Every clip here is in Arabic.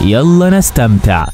يلا نستمتع.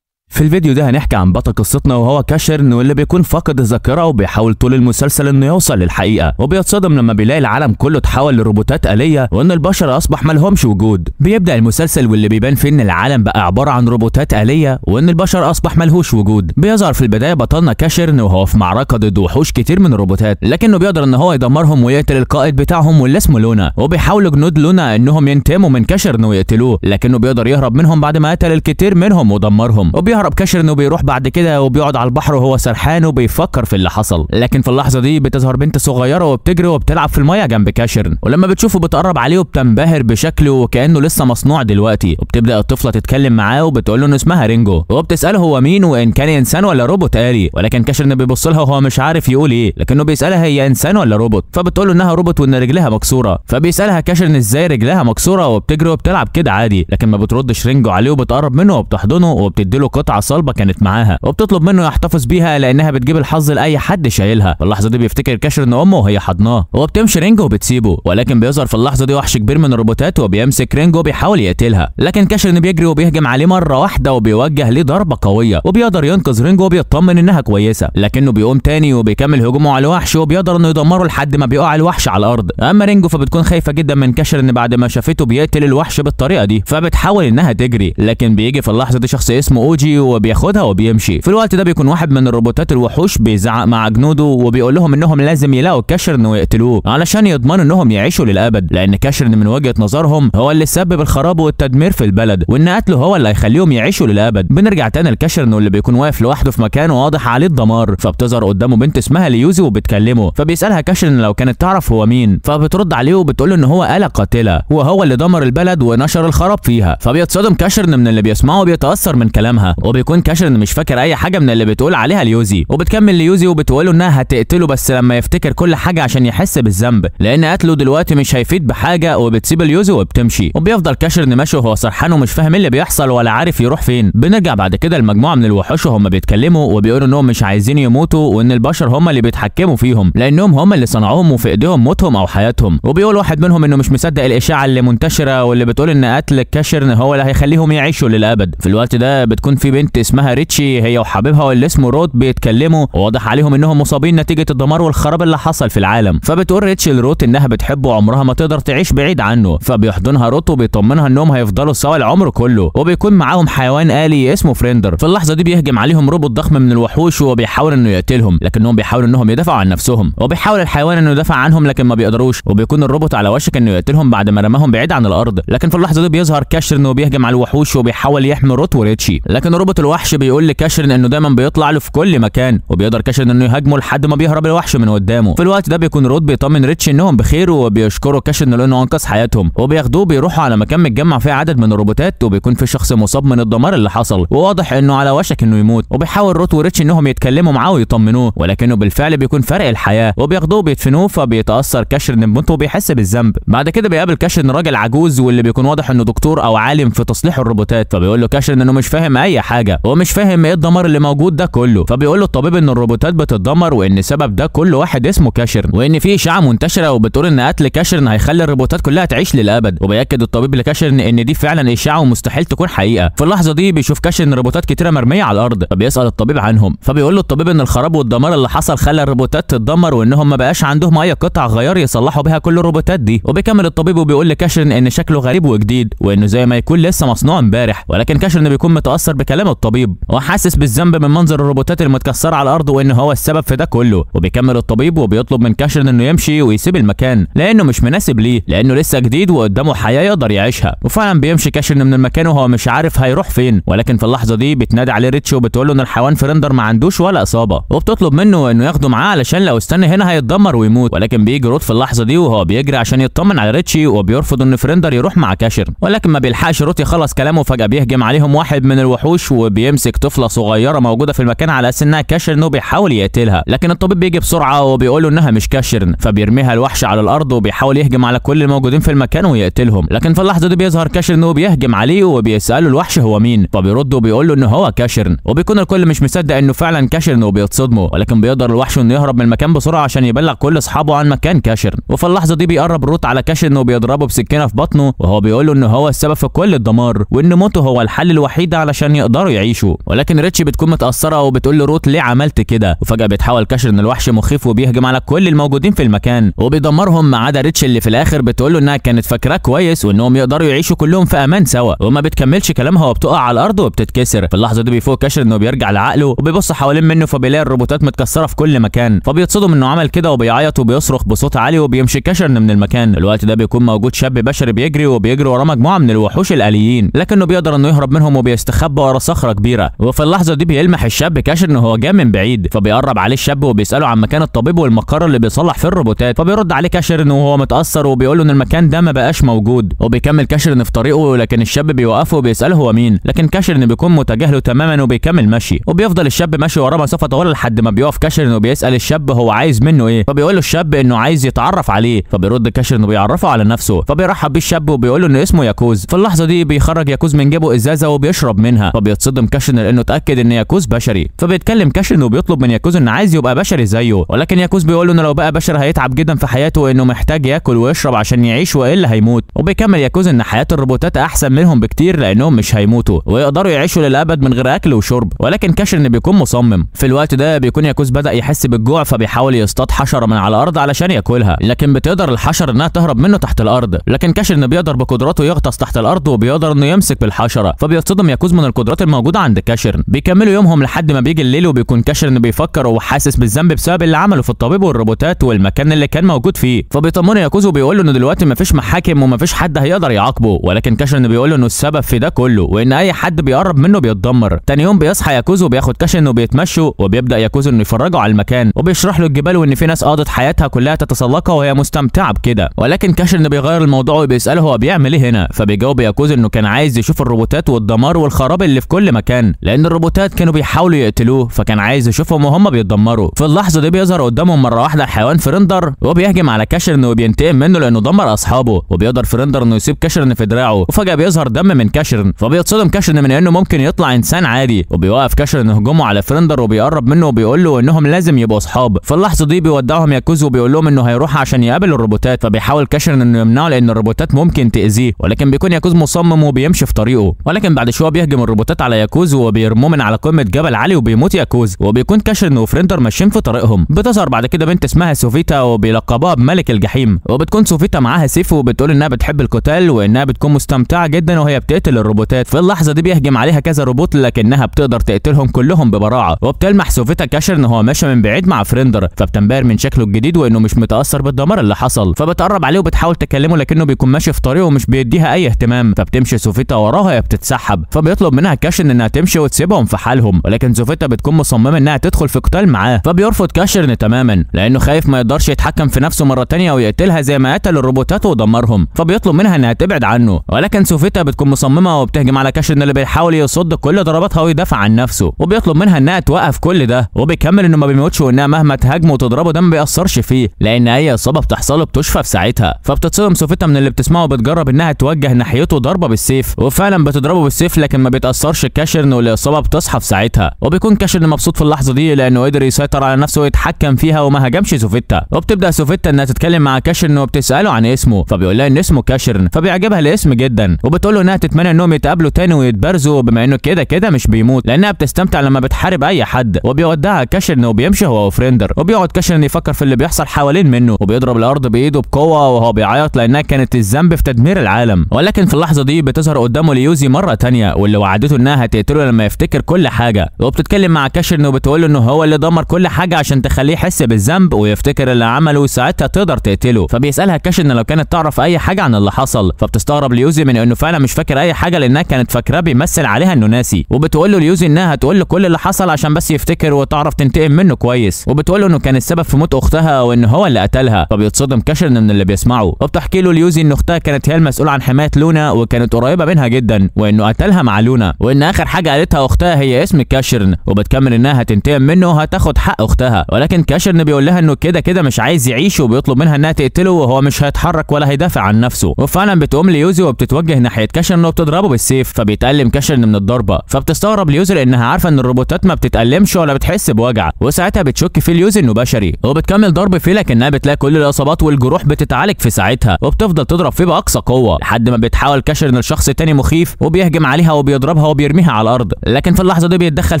في الفيديو ده هنحكي عن بطل قصتنا وهو كاشرن، واللي بيكون فاقد الذاكره وبيحاول طول المسلسل انه يوصل للحقيقه، وبيتصدم لما بيلاقي العالم كله اتحول لروبوتات آلية وان البشر اصبح مالهمش وجود. بيبدا المسلسل واللي بيبان فيه ان العالم بقى عباره عن روبوتات آلية وان البشر اصبح مالهوش وجود. بيظهر في البدايه بطلنا كاشرن وهو في معركه ضد وحوش كتير من الروبوتات، لكنه بيقدر ان هو يدمرهم ويقتل القائد بتاعهم واللي اسمه لونا، وبيحاولوا جنود لونا انهم ينتقموا من كاشرن ويقتلوه، لكنه بيقدر يهرب منهم بعد ما قتل الكتير منهم ودمرهم. وبيهرب كاشرن وبيروح بعد كده وبيقعد على البحر وهو سرحان وبيفكر في اللي حصل. لكن في اللحظه دي بتظهر بنت صغيره وبتجري وبتلعب في الميه جنب كاشرن، ولما بتشوفه بتقرب عليه وبتنبهر بشكله وكانه لسه مصنوع دلوقتي. وبتبدا الطفله تتكلم معاه وبتقول له ان اسمها رينجو، وبتساله هو مين وان كان انسان ولا روبوت آلي، ولكن كاشرن بيبص لها وهو مش عارف يقول ايه، لكنه بيسالها هي انسان ولا روبوت، فبتقول له انها روبوت وان رجلها مكسوره. فبيسالها كاشرن ازاي رجلها مكسوره وبتجري وبتلعب كده عادي، لكن ما بتردش رينجو عليه وبتقرب منه وبتحضنه وبتدي له قطعه صلبه كانت معاها وبتطلب منه يحتفظ بيها لانها بتجيب الحظ لاي حد شايلها. في اللحظه دي بيفتكر كاشرن امه وهي حضناه وبتمشي رينجو وبتسيبه، ولكن بيظهر في اللحظه دي وحش كبير من الروبوتات وبيمسك رينجو وبيحاول يقتلها، لكن كاشرن بيجري وبيهجم عليه مره واحده وبيوجه ليه ضربه قويه وبيقدر ينقذ رينجو وبيطمن انها كويسه، لكنه بيقوم تاني وبيكمل هجومه على الوحش وبيقدر انه يدمره لحد ما بيقع الوحش على الارض. اما رينجو فبتكون خايفه جدا من كاشرن بعد ما شافته بيقتل الوحش بالطريقه دي، فبتحاول انها تجري، لكن بيجي في اللحظه دي شخص اسمه اوجي وبياخدها وبيمشي. في الوقت ده بيكون واحد من الروبوتات الوحوش بيزعق مع جنوده وبيقول لهم انهم لازم يلاقوا كاشرن ويقتلوه علشان يضمنوا انهم يعيشوا للابد، لان كاشرن من وجهه نظرهم هو اللي سبب الخراب والتدمير في البلد، وان قتله هو اللي هيخليهم يعيشوا للابد. بنرجع تاني لكاشرن واللي بيكون واقف لوحده في مكان واضح عليه الدمار، فبتظهر قدامه بنت اسمها ليوزي وبتكلمه، فبيسالها كاشرن لو كانت تعرف هو مين، فبترد عليه وبتقول له ان هو آلة قاتله وهو اللي دمر البلد ونشر الخراب فيها. فبيتصدم كاشرن من اللي بيسمعه وبيتاثر من كلامها، وبيكون كاشرن مش فاكر اي حاجه من اللي بتقول عليها ليوزي. وبتكمل ليوزي وبتقول له انها هتقتله بس لما يفتكر كل حاجه عشان يحس بالذنب، لان قتله دلوقتي مش هيفيد بحاجه، وبتسيب ليوزي وبتمشي. وبيفضل كاشرن ماشي وهو سرحان ومش فاهم ايه اللي بيحصل ولا عارف يروح فين. بنرجع بعد كده لمجموعه من الوحوش وهم بيتكلموا وبيقولوا انهم مش عايزين يموتوا وان البشر هم اللي بيتحكموا فيهم لانهم هم اللي صنعوهم وفي ايديهم موتهم او حياتهم. وبيقول واحد منهم انه مش مصدق الاشاعه اللي منتشره واللي بتقول ان قتل كاشرن هو اللي هيخليهم يعيشوا للابد. في الوقت ده بتكون في بنت اسمها ريتشي هي وحبيبها واللي اسمه رود بيتكلموا، وواضح عليهم انهم مصابين نتيجه الدمار والخراب اللي حصل في العالم. فبتقول ريتشي لروت انها بتحبه وعمرها ما تقدر تعيش بعيد عنه، فبيحضنها روت وبيطمنها انهم هيفضلوا سوا العمر كله، وبيكون معاهم حيوان آلي اسمه فريندر. في اللحظه دي بيهجم عليهم روبوت ضخم من الوحوش وبيحاول انه يقتلهم، لكنهم بيحاولوا انهم يدافعوا عن نفسهم، وبيحاول الحيوان انه يدافع عنهم لكن ما بيقدروش، وبيكون الروبوت على وشك انه يقتلهم بعد ما رماهم بعيد عن الارض. لكن في اللحظه دي بيظهر كاشرن وبيهجم على الوحوش وبيحاول يحمي روت وريتشي، لكن روبوت الوحش بيقول لكاشرن انه دايما بيطلع له في كل مكان، وبيقدر كاشرن انه يهاجمه لحد ما بيهرب الوحش من قدامه. في الوقت ده بيكون رود بيطمن ريتشي انهم بخير وبيشكروا كاشرن لانه انقذ حياتهم، وبياخدوه بيروحوا على مكان متجمع فيه عدد من الروبوتات، وبيكون في شخص مصاب من الدمار اللي حصل وواضح انه على وشك انه يموت، وبيحاول رود وريتشي انهم يتكلموا معاه ويطمنوه، ولكنه بالفعل بيكون فرق الحياه، وبياخدوه بيدفنوه. فبيتاثر كاشرن بموته وبيحس بالذنب. بعد كده بيقابل كاشرن راجل عجوز واللي بيكون واضح انه دكتور او عالم في تصليح الروبوتات، فبيقول له كاشرن انه مش فاهم اي حاجه ومش فاهم ايه الدمار اللي موجود ده كله. فبيقول له الطبيب ان الروبوتات بتتدمر وان سبب ده كل واحد اسمه كاشرن، وان في اشاعه منتشره وبتقول ان قتل كاشرن هيخلي الروبوتات كلها تعيش للابد. وبياكد الطبيب لكاشرن ان دي فعلا اشاعه ومستحيل تكون حقيقه. في اللحظه دي بيشوف كاشرن روبوتات كتيره مرميه على الارض، فبيسال الطبيب عنهم، فبيقول له الطبيب ان الخراب والدمار اللي حصل خلى الروبوتات تتدمر وانهم ما بقاش عندهم اي قطع غيار يصلحوا بها كل الروبوتات دي. وبيكمل الطبيب وبيقول لكاشرن ان شكله غريب وجديد وانه زي ما يكون لسه مصنوع امبارح، ولكن كاشرن بيكون متاثر بكلام الطبيب وحاسس بالذنب من منظر الروبوتات المتكسره على الارض وان هو السبب في ده كله. وبيكمل الطبيب وبيطلب من كاشرن انه يمشي ويسيب المكان لانه مش مناسب ليه، لانه لسه جديد وقدامه حياه يقدر يعيشها. وفعلا بيمشي كاشرن من المكان وهو مش عارف هيروح فين، ولكن في اللحظه دي بتنادي عليه ريتشي وبتقول له ان الحيوان فريندر ما عندوش ولا اصابه، وبتطلب منه انه ياخده معاه علشان لو استنى هنا هيتدمر ويموت. ولكن بيجي روت في اللحظه دي وهو بيجري عشان يطمن على ريتشي وبيرفض ان فريندر يروح مع كاشرن، ولكن ما بيلحقش روت يخلص كلامه، فجاه بيهجم عليهم واحد من الوحوش وبيمسك طفله صغيره موجوده في المكان على اساس انها كاشرن وبيحاول يقتلها، لكن الطبيب بيجي بسرعه وبيقول له انها مش كاشرن، فبيرميها الوحش على الارض وبيحاول يهجم على كل الموجودين في المكان ويقتلهم. لكن في اللحظه دي بيظهر كاشرن وبيهجم عليه وبيساله الوحش هو مين، فبيرد وبيقول له ان هو كاشرن، وبيكون الكل مش مصدق انه فعلا كاشرن وبيتصدموا، ولكن بيقدر الوحش انه يهرب من المكان بسرعه عشان يبلغ كل اصحابه عن مكان كاشرن. وفي اللحظه دي بيقرب روت على كاشرن وبيضربه بسكينه في بطنه، وهو بيقول له ان هو السبب في كل الدمار وان موته هو الحل الوحيد علشان يقدروا يعيشوا. ولكن ريتشي بتكون متاثره وبتقول له روت ليه عملت كده، وفجاه بيتحول كاشرن الوحش مخيف وبيهجم على كل الموجودين في المكان وبيدمرهم ما عدا ريتشي اللي في الاخر بتقول له انها كانت فاكراه كويس وانهم يقدروا يعيشوا كلهم في امان سوا، وما بتكملش كلامها وبتقع على الارض وبتتكسر. في اللحظه دي بيفوق كاشرن وبيرجع لعقله وبيبص حوالين منه، فبيلاقي الروبوتات متكسره في كل مكان، فبيتصدم انه عمل كده وبيعيط وبيصرخ بصوت عالي وبيمشي كاشرن من المكان. الوقت ده بيكون موجود شاب بشري بيجري وراه مجموعه من الوحوش الاليين، لكنه بيقدر انه يهرب منهم وبيستخبى ورا صخره كبيره. وفي اللحظه دي بيلمح الشاب كاشرن وهو جاي من بعيد، فبيقرب عليه الشاب وبيساله عن مكان الطبيب والمقر اللي بيصلح فيه الروبوتات، فبيرد عليه كاشرن وهو متاثر وبيقول له ان المكان ده ما بقاش موجود، وبيكمل كاشرن في طريقه، لكن الشاب بيوقفه وبيساله هو مين، لكن كاشرن بيكون متجاهله تماما وبيكمل مشي، وبيفضل الشاب ماشي وراه مسافه طويله لحد ما بيقف كاشرن وبيسال الشاب هو عايز منه ايه، فبيقول له الشاب انه عايز يتعرف عليه، فبيرد كاشرن وبيعرفه على نفسه، فبيرحب بيه الشاب وبيقول له انه اسمه ياكوز. في اللحظه دي بيخرج ياكوز من جيبه ازازه وبيشرب منها، فبيتصدم كاشرن لانه اتاكد ان ياكوز بشري، فبيتكلم كاشرن وبيطلب من ياكوز انه عايز يبقى بشري زيه، ولكن ياكوز بيقول له انه لو بقى بشري هيتعب جدا في حياته وانه محتاج ياكل ويشرب عشان يعيش والا هيموت. وبيكمل ياكوز ان حياه الروبوتات احسن منهم بكتير لانهم مش هيموتوا ويقدروا يعيشوا للابد من غير اكل وشرب، ولكن كاشرن بيكون مصمم. في الوقت ده بيكون ياكوز بدا يحس بالجوع، فبيحاول يصطاد حشره من على الارض علشان ياكلها، لكن بتقدر الحشره انها تهرب منه تحت الارض، لكن كاشرن بيقدر بقدراته يغطس تحت الارض وبيقدر انه يمسك بالحشره، فبيتصدم ياكوز من القدرات الموجوده عند كاشرن. بيكملوا يومهم لحد ما بيجي الليل، وبيكون كاشرن بيفكر وحاسس بالذنب بسبب اللي عمله في الطبيب والروبوتات والمكان اللي كان موجود فيه، فبيطمنه ياكوز وبيقول له انه دلوقتي مفيش محاكم ومفيش حد هيقدر يعاقبه، ولكن كاشرن بيقول له انه السبب في ده كله وان اي حد بيقرب منه بيتدمر. تاني يوم بيصحى ياكوز وبياخد كاشرن وبيتمشوا، وبيبدا ياكوز انه يفرجه على المكان وبيشرح له الجبال وان في ناس قضت حياتها كلها تتسلقها وهي مستمتعه بكده، ولكن كاشرن بيغير الموضوع وبيساله هو بيعمل ايه هنا، فبيجاوب ياكوز انه كان عايز يشوف الروبوتات والدمار والخراب اللي في كل مكان، لان الروبوتات كانوا بيحاولوا يقتلوه فكان عايز يشوفهم وهم بيتدمروا. في اللحظه دي بيظهر قدامهم مره واحده الحيوان فرندر وبيهجم على كاشرن وبينتقم منه لانه دمر اصحابه، وبيقدر فرندر انه يسيب كاشرن في دراعه، وفجاه بيظهر دم من كاشرن، فبيتصدم كاشرن من انه ممكن يطلع انسان عادي، وبيوقف كاشرن هجومه على فرندر وبيقرب منه وبيقول له انهم لازم يبقوا اصحاب. في اللحظه دي بيودعهم ياكوز وبيقول لهم انه هيروح عشان يقابل الروبوتات، فبيحاول كاشرن انه يمنعه لان الروبوتات ممكن تاذيه، ولكن بيكون ياكوز مصمم وبيمشي في طريقه، ولكن بعد شويه بيهجم الروبوتات على ياكوز وبيرموه من على قمه جبل عالي وبيموت ياكوز، وبيكون كاشرن وفرندر ماشيين في طريقهم. بتظهر بعد كده بنت اسمها سوفيتا وبيلقبوها بملك الجحيم، وبتكون سوفيتا معاها سيف وبتقول انها بتحب القتال وانها بتكون مستمتعه جدا وهي بتقتل الروبوتات. في اللحظه دي بيهجم عليها كذا روبوت لكنها بتقدر تقتلهم كلهم ببراعه، وبتلمح سوفيتا كاشرن وهو ماشي من بعيد مع فرندر، فبتنبهر من شكله الجديد وانه مش متاثر بالدمار اللي حصل، فبتقرب عليه وبتحاول تكلمه لكنه بيكون ماشي في طريقه ومش بيديها اي اهتمام، فبتمشي سوفيتا وراها وهي بتتسحب، فبيطلب منها كاشرن انها تمشي وتسيبهم في حالهم، ولكن سوفيتا بتكون مصممه انها تدخل في قتال معاه، فبيرفض كاشرن تماما لانه خايف ما يقدرش يتحكم في نفسه مره ثانيه ويقتلها زي ما قتل الروبوتات ودمرهم، فبيطلب منها انها تبعد عنه، ولكن سوفيتا بتكون مصممه وبتهجم على كاشرن اللي بيحاول يصد كل ضرباتها ويدافع عن نفسه، وبيطلب منها انها توقف كل ده، وبيكمل انه ما بيموتش وانها مهما تهاجمه وتضربه ده ما بيأثرش فيه لان اي اصابه بتحصل له بتشفى في ساعتها. فبتتصدم سوفيتا من اللي بتسمعه وبتجرب انها توجه ناحيته ضربه بالسيف، وفعلا بتضربه بالسيف لكن ما بيتأثرش كاشرن والاصابه بتصحى في ساعتها، وبيكون كاشرن مبسوط في اللحظه دي لانه قدر يسيطر على نفسه ويتحكم فيها وما هاجمش سوفيتا. وبتبدا سوفيتا انها تتكلم مع كاشرن وبتساله عن اسمه، فبيقول لها ان اسمه كاشرن، فبيعجبها الاسم جدا، وبتقول له انها تتمنى انهم يتقابلوا تاني ويتبارزوا بما انه كده مش بيموت لانها بتستمتع لما بتحارب اي حد. وبيودعها كاشرن وبيمشي هو وفرندر، وبيقعد كاشرن يفكر في اللي بيحصل حوالين منه، وبيضرب الارض بايده بقوه وهو بيعيط لانها كانت الذنب في تدمير العالم. ولكن في اللحظه دي بتظهر قدامه ليوزي مره تانيه واللي وعدته انها هتقتله لما يفتكر كل حاجه، وبتتكلم مع كاشرن وبتقول له انه هو اللي دمر كل حاجه عشان تخليه يحس بالذنب ويفتكر اللي عمله وساعتها تقدر تقتله. فبيسالها كاشرن لو كانت تعرف اي حاجه عن اللي حصل، فبتستغرب ليوزي من انه فعلا مش فاكر اي حاجه لانها كانت فاكراه بيمثل عليها انه ناسي، وبتقول له ليوزي انها هتقول له كل اللي حصل عشان بس يفتكر وتعرف تنتقم منه كويس، وبتقول له انه كان السبب في موت اختها وان هو اللي قتلها. فبيتصدم كاشرن من اللي بيسمعه، وبتحكي له ليوزي ان اختها كانت هي المسؤوله عن حمايه لونا وكانت قريبه منها جدا وانه قتلها مع لونا وان اخر حاجه قالتها اختها هي اسم كاشرن، وبتكمل انها هتنتقم منه وهتاخد حق اختها، ولكن كاشرن بيقول لها انه كده كده مش عايز يعيش وبيطلب منها انها تقتله وهو مش هيتحرك ولا هيدافع عن نفسه. وفعلا بتقوم ليوزي وبتتوجه ناحيه كاشرن وبتضربه بالسيف، فبيتألم كاشرن من الضربه، فبتستغرب ليوزي لانها عارفه ان الروبوتات ما بتتألمش ولا بتحس بوجع، وساعتها بتشك في ليوزي انه بشري، وبتكمل ضرب فيه لكنها بتلاقي كل الاصابات والجروح بتتعالج في ساعتها، وبتفضل تضرب فيه باقصى قوه لحد ما بيتحول كاشرن لشخص تاني مخيف وبيهجم عليها وبيضربها وبيرميها على الارض. لكن في اللحظه دي بيتدخل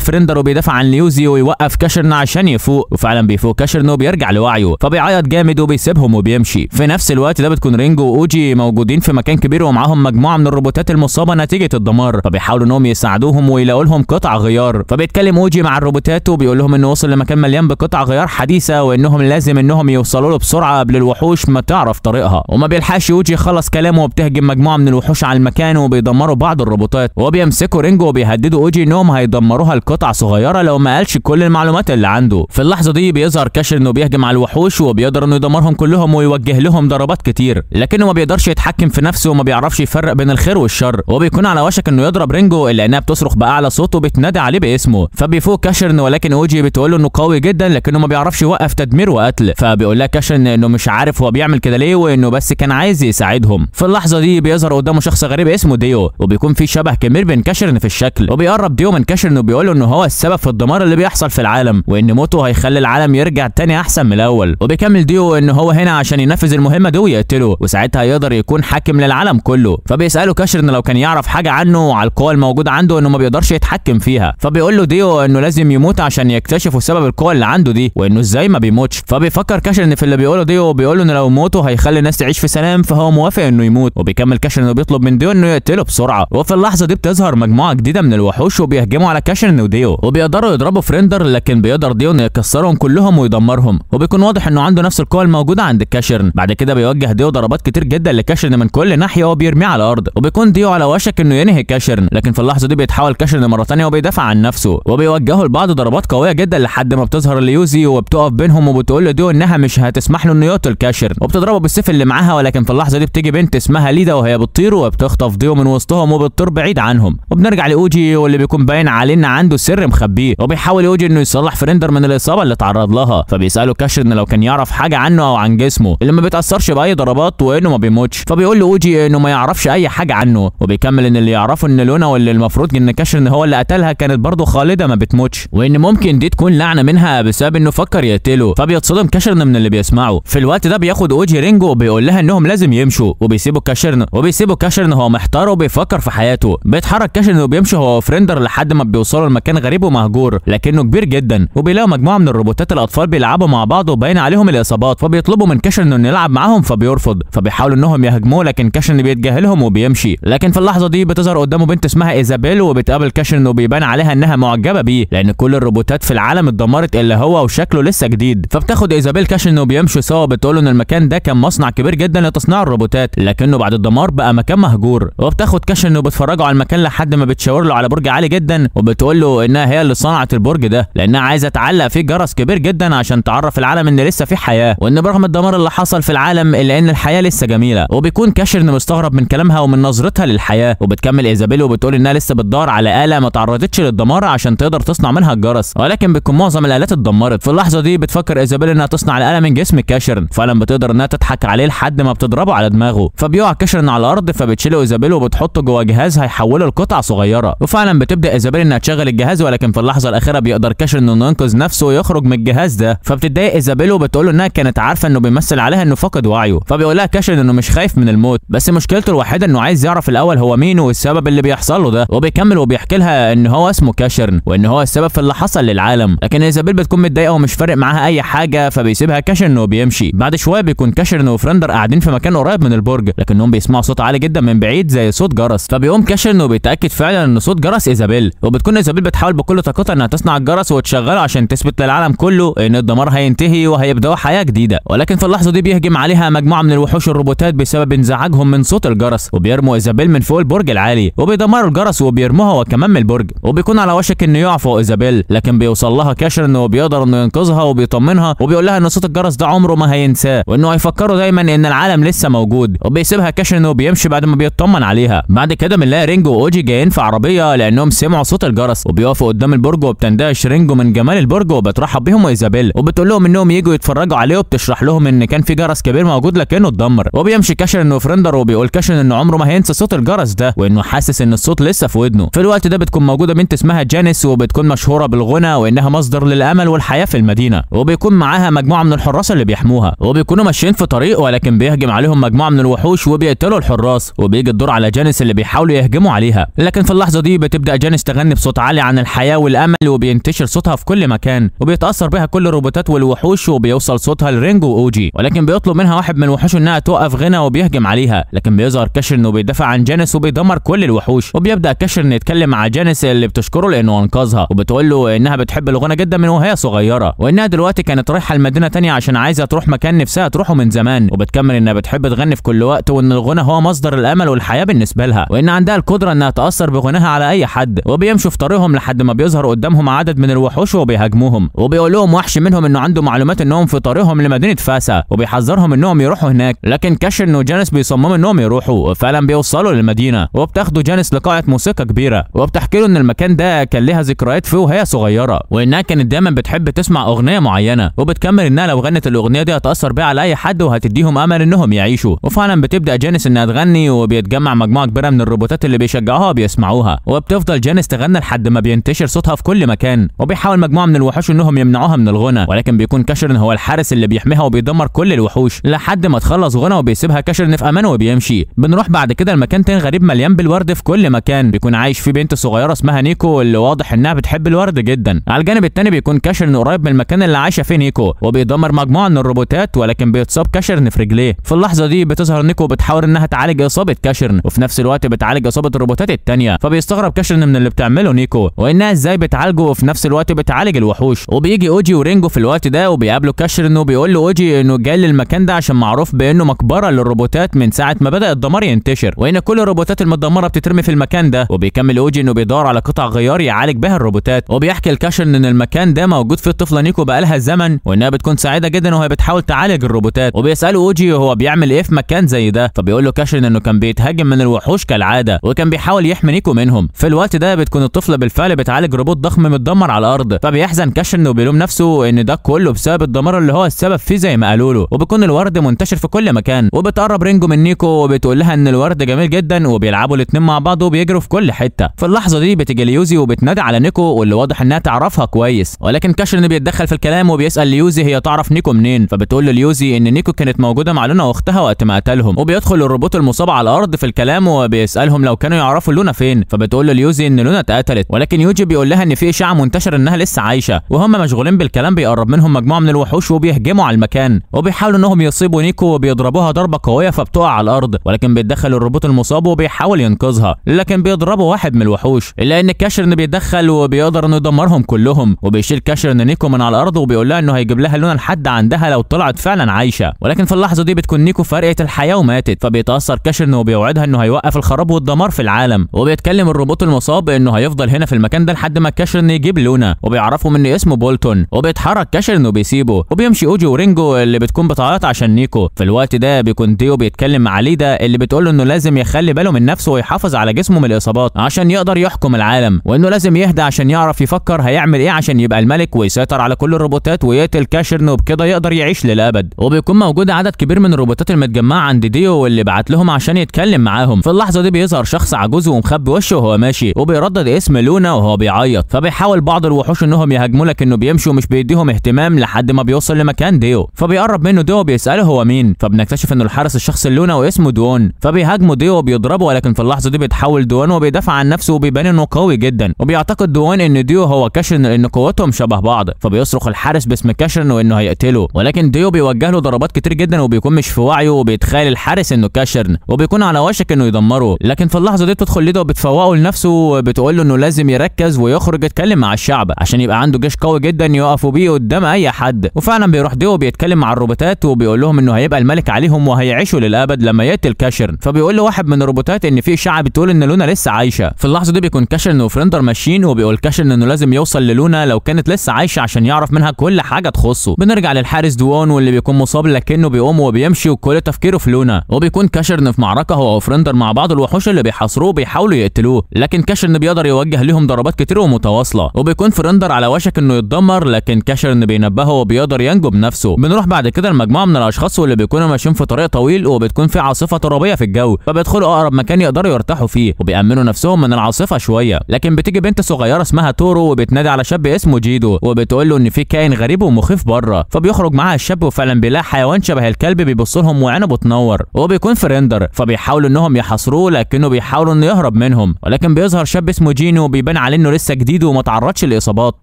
فريندر وبيدافع عن ليوزي ويوقف كاشرن عشان يفوق، وفعلا بيفوق كاشرن وبيرجع لوعيه، فبيعيط جامد وبيسيبهم وبيمشي. في نفس الوقت ده بتكون رينجو واوجي موجودين في مكان كبير ومعاهم مجموعه من الروبوتات المصابه نتيجه الدمار، فبيحاولوا انهم يساعدوهم ويلاقوا لهم قطع غيار. فبيتكلم اوجي مع الروبوتات وبيقول لهم انه وصل لمكان مليان بقطع غيار حديثه وانهم لازم انهم يوصلوا له بسرعه قبل الوحوش ما تعرف طريقها. وما بيلحقش اوجي يخلص كلامه وبتهجم مجموعه من الوحوش على المكان وبيدمروا بعض الروبوتات، وبيمسكوا رينجو وبيهددوا اوجي انهم هيدمروها لقطع صغيره لو ما قالش كل المعلومات اللي عنده. في اللحظه دي بيظهر كاشرن وبيهجم على الوحوش وبيقدر انه يدمرهم كلهم ويوجه لهم ضربات كتير، لكنه ما بيقدرش يتحكم في نفسه وما بيعرفش يفرق بين الخير والشر، وبيكون على وشك انه يضرب رينجو الا انها بتصرخ باعلى صوت وبتنادي عليه باسمه. فبيفوق كاشرن ولكن اوجي بتقول له انه قوي جدا لكنه ما بيعرفش يوقف تدمير وقتل، فبيقول لها كاشرن انه مش عارف هو بيعمل كده ليه وانه بس كان عايز يساعدهم. في اللحظه دي بيظهر قدامه شخص غريب اسمه ديو، وبيكون في شبه كبير بين كاشرن في الشكل، وبيقرب ديو من كاشرن وبيقول له انه هو السبب في الدمار اللي بيحصل في العالم وان موته هيخلي العالم يرجع تاني احسن من الاول. وبيكمل ديو انه هو هنا عشان ينفذ المهمه دي ويقتله، وساعتها يقدر يكون حاكم للعالم كله. فبيساله كاشرن لو كان يعرف حاجه عنه وعلى القوه الموجوده عنده انه ما بيقدرش يتحكم فيها، فبيقول له ديو انه لازم يموت عشان يكتشفوا سبب القوه اللي عنده دي وانه ازاي ما بيموتش. فبيفكر كاشرن في اللي بيقوله ديو وبيقول له انه لو موته هيخلي الناس تعيش في سلام، فهو موافق انه يموت. وبيكمل كاشرن وبيطلب من ديو انه يقتله بسرعه. وفي اللحظه دي بتظهر مجموعه جديده من الوحوش وبيهجموا على كاشرن وديو، وبيقدروا يضربوا فريندر لكن بيقدر ديو انه يكسرهم كلهم ويدمرهم، وبيكون واضح انه عنده نفس القوه الموجوده عند كاشرن. بعد كده بيوجه ديو ضربات كتير جدا لكاشرن من كل ناحيه وبيرميه على الارض، وبيكون ديو على وشك انه ينهي كاشرن، لكن في اللحظه دي بيتحول كاشرن مره ثانيه وبيدافع عن نفسه، وبيوجهوا لبعض ضربات قويه جدا لحد ما بتظهر ليوزي وبتقف بينهم وبتقول له ديو انها مش هتسمح له انه يقتل كاشرن، وبتضربه بالسيف اللي معاها. ولكن في اللحظه دي بتيجي بنت اسمها ليدا وهي بتطير وبتخطف ديو من وسطهم وبتطير بعيد عنهم. وبنرجع لاوجي واللي بيكون باين عليه ان عنده سر مخبيه، وبيحاول اوجي انه يصلح فريندر من الاصابه اللي اتعرض لها، فبيساله كاشرن لو كان يعرف حاجه عنه او عن جسمه اللي ما بيتاثرش باي ضربات وانه ما بيموتش، فبيقول له اوجي انه ما يعرفش اي حاجه عنه. وبيكمل ان اللي يعرفه ان لونا واللي المفروض ان كاشرن هو اللي قتلها كانت برضه خالده ما بتموتش، وان ممكن دي تكون لعنه منها بسبب انه فكر يقتله. فبيتصدم كاشرن من اللي بيسمعه. في الوقت ده بياخد اوجي رينجو وبيقول لها انهم لازم يمشوا، وبيسيبوا كاشرن هو محتار وبيفكر في حياته. بيتحرك كاشرن وبيمشي هو وفريندر لحد ما بيوصلوا لمكان غريب ومهجور لكنه كبير جدا، وبيلاقوا مجموعه من الروبوتات الاطفال بيلعبوا مع بعض وباين عليهم الاصابات، فبيطلبوا من كاشرن انه يلعب معاهم فبيرفض، فبيحاولوا انهم يهاجموه لكن كاشرن بيتجاهلهم وبيمشي. لكن في اللحظه دي بتظهر قدامه بنت اسمها ايزابيل وبتقابل كاشرن وبيبان عليها انها معجبه بيه لان كل الروبوتات في العالم اتدمرت الا هو وشكله لسه جديد. فبتاخد ايزابيل كاشرن وبيمشوا سوا، بتقول ان المكان ده كان مصنع كبير جدا لتصنيع الروبوتات لكنه بعد الدمار بقى مكان مهجور. وبتاخد كاشرن وبتفرجوا على المكان لحد ما بتشاور له على برج عالي جدا، وبتقول له انها هي اللي صنعت البرج ده لانها عايزه تعلق فيه جرس كبير جدا عشان تعرف العالم ان لسه في حياه، وان برغم الدمار اللي حصل في العالم الا ان الحياه لسه جميله. وبيكون كاشرن مستغرب من كلامها ومن نظرتها للحياه. وبتكمل ايزابيل وبتقول انها لسه بتدور على آلة ما تعرضتش للدمار عشان تقدر تصنع منها الجرس، ولكن بتكون معظم الآلات اتدمرت. في اللحظه دي بتفكر ايزابيل انها تصنع الآلة من جسم كاشرن، فعلا بتقدر انها تضحك عليه لحد ما بتضربه على دماغه، فبيقع كاشرن على الارض، فبتشيله ايزابيل وبتحطه جوه جهاز هيحوله لقطع صغيره. وفعلا بتبدا ايزابيل انها تشغل الجهاز، ولكن في اللحظه الاخيره بيقدر كاشرن انه ينقذ نفسه ويخرج من الجهاز ده، فبتتضايق ايزابيل وبتقول له انها كانت عارفه انه بيمثل عليها انه فقد وعيه. فبيقول لها كاشرن انه مش خايف من الموت، بس مشكلته الوحيده انه عايز يعرف الاول هو مين والسبب اللي بيحصل له ده. وبيكمل وبيحكي لها ان هو اسمه كاشرن وان هو السبب في اللي حصل للعالم، لكن ايزابيل بتكون متضايقه ومش فارق معاها اي حاجه، فبيسيبها كاشرن وبيمشي. بعد شويه بيكون كاشرن وفريندر قاعدين في مكان قريب من البرج لكنهم بيسمعوا صوت عالي جدا من بعيد زي صوت جرس، فبيقوم كاشرن وبيتاكد فعلا ان صوت جرس ايزابيل. وبتكون ايزابيل بتحاول بكل طاقتها انها تصنع الجرس وتشغله عشان تثبت للعالم كله ان الدمار هينتهي وهيبداوا حياه جديده. ولكن في اللحظه دي بيهجم عليها مجموعه من الوحوش الروبوتات بسبب انزعاجهم من صوت الجرس، وبيرموا ايزابيل من فوق البرج العالي وبيدمروا الجرس وبيرموها هو كمان من البرج، وبيكون على وشك انه يقع فوق ايزابيل لكن بيوصل لها كاشرن وبيقدر انه ينقذها وبيطمنها وبيقول لها ان صوت الجرس ده عمره ما هينساه وانه هيفكروا دايما ان العالم لسه موجود. وبيسيبها كاشرن وبيمشي بعد ما بيطمن عليها. بعد كده بنلاقي رينجو واوجي جايين في العربيه لانهم سمعوا صوت الجرس وبيقفوا قدام البرج، وبتندهش رينجو من جمال البرج وبترحب بيهم ايزابيل وبتقول لهم انهم يجوا يتفرجوا عليه، وبتشرح لهم ان كان في جرس كبير موجود لكنه اتدمر. وبيمشي كاشرن وفريندر وبيقول كاشرن انه عمره ما هينسى صوت الجرس ده وانه حاسس ان الصوت لسه في ودنه. في الوقت ده بتكون موجوده بنت اسمها جانيس وبتكون مشهوره بالغنى وانها مصدر للامل والحياه في المدينه، وبيكون معاها مجموعه من الحراس اللي بيحموها، وبيكونوا ماشيين في طريق ولكن بيهجم عليهم مجموعه من الوحوش وبيقتلوا الحراس، وبيجي الدور على جانيس اللي بيحاولوا يهجموا عليها. لكن في اللحظه دي بتبدا جانيس تغني بصوت عالي عن الحياه والامل وبينتشر صوتها في كل مكان، وبيتاثر بها كل الروبوتات والوحوش وبيوصل صوتها لرينجو واوجي، ولكن بيطلب منها واحد من الوحوش انها توقف غنى وبيهجم عليها. لكن بيظهر كاشرن وبيدافع عن جانيس وبيدمر كل الوحوش، وبيبدا كاشرن يتكلم مع جانيس اللي بتشكره لانه انقذها، وبتقول له انها بتحب الغنى جدا من وهي صغيره، وانها دلوقتي كانت رايحه لمدينه ثانيه عشان عايزه تروح مكان نفسها تروحه من زمان، وبتكمل انها بتحب تغني في كل وقت وان الغنى هو مصدر الامل والحياه بالنسبه لها، وان عندها القدره انها تاثر بغناها على اي حد. وبيمشوا في طريقهم لحد ما بيظهر قدامهم عدد من الوحوش وبيهاجموهم، وبيقول لهم وحش منهم انه عنده معلومات انهم في طريقهم لمدينه فاسا، وبيحذرهم انهم يروحوا هناك. لكن كاشرن وجانيس بيصمموا انهم يروحوا، وفعلا بيوصلوا للمدينه، وبتاخدوا جانيس لقاعه موسيقى كبيره، وبتحكي له ان المكان ده كان لها ذكريات فيه وهي صغيره، وانها كانت دايما بتحب تسمع اغنيه معينه، وبتكمل انها لو غنت الاغنيه دي هتاثر بيها على اي حد وهتديهم امل انهم يعيشوا. وفعلا بتبدا جانيس انها تغني، وبيتجمع مجموعه كبيره من الروبوتات اللي بيشجعوها وبيسمعوها، وبتفضل جانيس تغني لحد ما بينتشر صوتها في كل مكان. وبيحاول مجموعه من الوحوش انهم يمنعوها من الغنى، ولكن بيكون كاشرن هو الحارس اللي بيحميها وبيدمر كل الوحوش لحد ما تخلص غنى وبيسيبها كاشرن في امان وبيمشي. بنروح بعد كده لمكان تاني غريب مليان بالورد في كل مكان، بيكون عايش فيه بنت صغيره اسمها نيكو اللي واضح انها بتحب الورد جدا. على الجانب الثاني بيكون كاشرن قريب من المكان اللي عايشه فيه نيكو وبيدمر مجموعه من الروبوتات، ولكن بيتصاب كاشرن في رجليه. في اللحظه دي بتظهر نيكو بتحاول انها تعالج اصابه كاشرن، وفي نفس الوقت بتعالج اصابه الروبوتات الثانيه، فبيستغرب كاشرن من اللي بتعمله نيكو وانها ازاي بتعالجه وفي نفس الوقت بتعالج الوحوش. وبيجي اوجي ورينجو في الوقت ده وبيقابلوا كاشرن، وبيقول له اوجي انه جاي للمكان ده عشان معروف بانه مقبره للروبوتات من ساعه ما بدا الدمار ينتشر، وان كل الروبوتات المتدمره بتترمي في المكان ده. وبيكمل اوجي انه بيدور على قطع غيار يعالج بها الروبوتات، وبيحكي لكاشرن ان المكان ده موجود فيه الطفله نيكو بقالها زمن وانها بتكون سعيده جدا وهي بتحاول تعالج الروبوتات. وبيساله اوجي هو بيعمل ايه في مكان زي ده، فبيقول له كاشرن انه كان بيتهاجم من الوحوش كالعاده وكان بيحاول يحمي نيكو منهم. في الوقت ده بتكون الطفله بالفعل بتعالج روبوت ضخم متدمر على الارض، فبيحزن كاشرن وبيلوم نفسه ان ده كله بسبب الدمار اللي هو السبب فيه زي ما قالوا له. وبيكون الورد منتشر في كل مكان، وبتقرب رينجو من نيكو وبتقول لها ان الورد جميل جدا، وبيلعبوا الاثنين مع بعض وبيجروا في كل حته. في اللحظه دي بتيجي ليوزي وبتنادي على نيكو واللي واضح انها تعرفها كويس، ولكن كاشرن بيتدخل في الكلام وبيسال ليوزي هي تعرف نيكو منين، فبتقول له ليوزي ان نيكو كانت موجوده مع لونا واختها وقت ما قتلهم. وبيدخل الروبوت المصاب على الارض في الكلام وبيسالهم لو كانوا يعرفوا لونا فين، فبتقول له ليوزي ان لونا اتقتلت، ولكن يوجي بيقول لها ان في اشاعه منتشره انها لسه عايشه. وهم مشغولين بالكلام بيقرب منهم مجموعه من الوحوش وبيهجموا على المكان، وبيحاولوا انهم يصيبوا نيكو وبيضربوها ضربه قويه فبتقع على الارض، ولكن بيتدخل الروبوت المصاب وبيحاول ينقذها، لكن بيضربوا واحد من الوحوش الا ان كاشرن بيتدخل وبيقدر انه يدمرهم كلهم. وبيشيل كاشرن نيكو من على الارض وبيقول لها انه هيجيب لها لونا لحد عندها لو طلعت فعلا عايشه، ولكن في اللحظه دي بتكون نيكو فارقه الحياه وماتت، فبيتاثر كاشرن وبيوعدها انه هيوقف الخراب والدمار في العالم. وبيتكلم الروبوت المصاب انه هيفضل هنا في المكان ده لحد ما كاشرن يجيب لونا، وبيعرفهم ان اسمه بولتون. وبيتحرك كاشرن وبيسيبه، وبيمشي اوجي ورينجو اللي بتكون بتعيط عشان نيكو. في الوقت ده بيكون ديو بيتكلم مع ليدا اللي بتقول له انه لازم يخلي باله من نفسه ويحافظ على جسمه من الاصابات عشان يقدر يحكم العالم، وانه لازم يهدى عشان يعرف يفكر هيعمل ايه عشان يبقى الملك ويسيطر على كل الروبوتات ويقتل كاشرن وبكده يقدر يعيش للابد. وبيكون موجود عدد كبير من الروبوتات المتجمعه عند ديو اللي بعت لهم عشان يتكلم معاهم. في اللحظه دي بيظهر شخص عجوز ومخبي وشه وهو ماشي وبيردد اسم لونا وهو بيعيط، فبيحاول بعض الوحوش انهم يهاجموا لكنه بيمشوا ومش بيديهم اهتمام لحد ما بيوصل لمكان ديو، فبيقرب منه ديو وبيساله هو مين، فبنكتشف انه الحارس الشخصي لونا واسمه دوون، فبيهاجموا ديو وبيضربه، ولكن في اللحظه دي بيتحول دوون وبيدافع عن نفسه وبيبان انه قوي جدا، وبيعتقد دوون ان ديو هو كاشرن لان قوتهم شبه بعض، فبيصرخ الحارس باسم كاشرن وانه هيقتله، ولكن ديو بيوجه له ضربات كتير جدا وبيكون مش في وعيه، وبيتخيل الحارس انه كاشرن وبيكون على وشك انه يدمره. لكن في اللحظه دي بتدخل ليدا وبتفوقه لنفسه وبتقول له انه لازم يركز ويخرج يتكلم مع الشعب عشان يبقى عنده جيش قوي جدا يقفوا بيه قدام اي حد. وفعلا بيروح ديو بيتكلم مع الروبوتات وبيقول لهم انه هيبقى الملك عليهم وهيعيشوا للابد لما يقتل كاشرن، فبيقول له واحد من الروبوتات ان في اشاعه بتقول ان لونا لسه عايشه. في اللحظه دي بيكون كاشرن وفريندر ماشيين وبيقول كاشرن انه لازم يوصل للونا لو كانت لسه عايشه عشان يعرف منها كل حاجه تخصه. بنرجع للحارس دوون واللي بيكون مصاب لكنه بيقوم وبيمشي وكل تفكيره في لونا، وبيكون كاشرن في معركه هو وفريندر مع بعض الوحوش اللي بيحاصروه بيحاولوا يقتلوه، لكن كاشرن بيقدر يوجه لهم ضربات كتير ومتواصله، وبيكون فريندر على وشك انه يتدمر، لكن كاشرن بينبهه وبيقدر ينجو بنفسه. بنروح بعد كده لمجموعه من الاشخاص واللي بيكونوا ماشيين في طريق طويل وبتكون في عاصفه ترابيه في الجو، فبيدخلوا اقرب مكان يقدروا يرتاحوا فيه وبيأمنوا نفسهم من العاصفه شويه. لكن بتيجي بنت صغيره اسمها تورو وبتنادي على شاب اسمه جيدو وبتقول له ان في كائن غريب ومخيف بره، فبيخرج معاها الشاب وفعلا بيلاقي حيوان شبه الكلب بيبص لهم وعينه بتنور، وبيكون فريندر، فبيحاولوا انهم يحاصروه لكنه بيحاولوا انه يهرب منهم، ولكن بيظهر شاب اسمه جينو وبيبان عليه انه لسه جديد وما تعرضش لاصابات،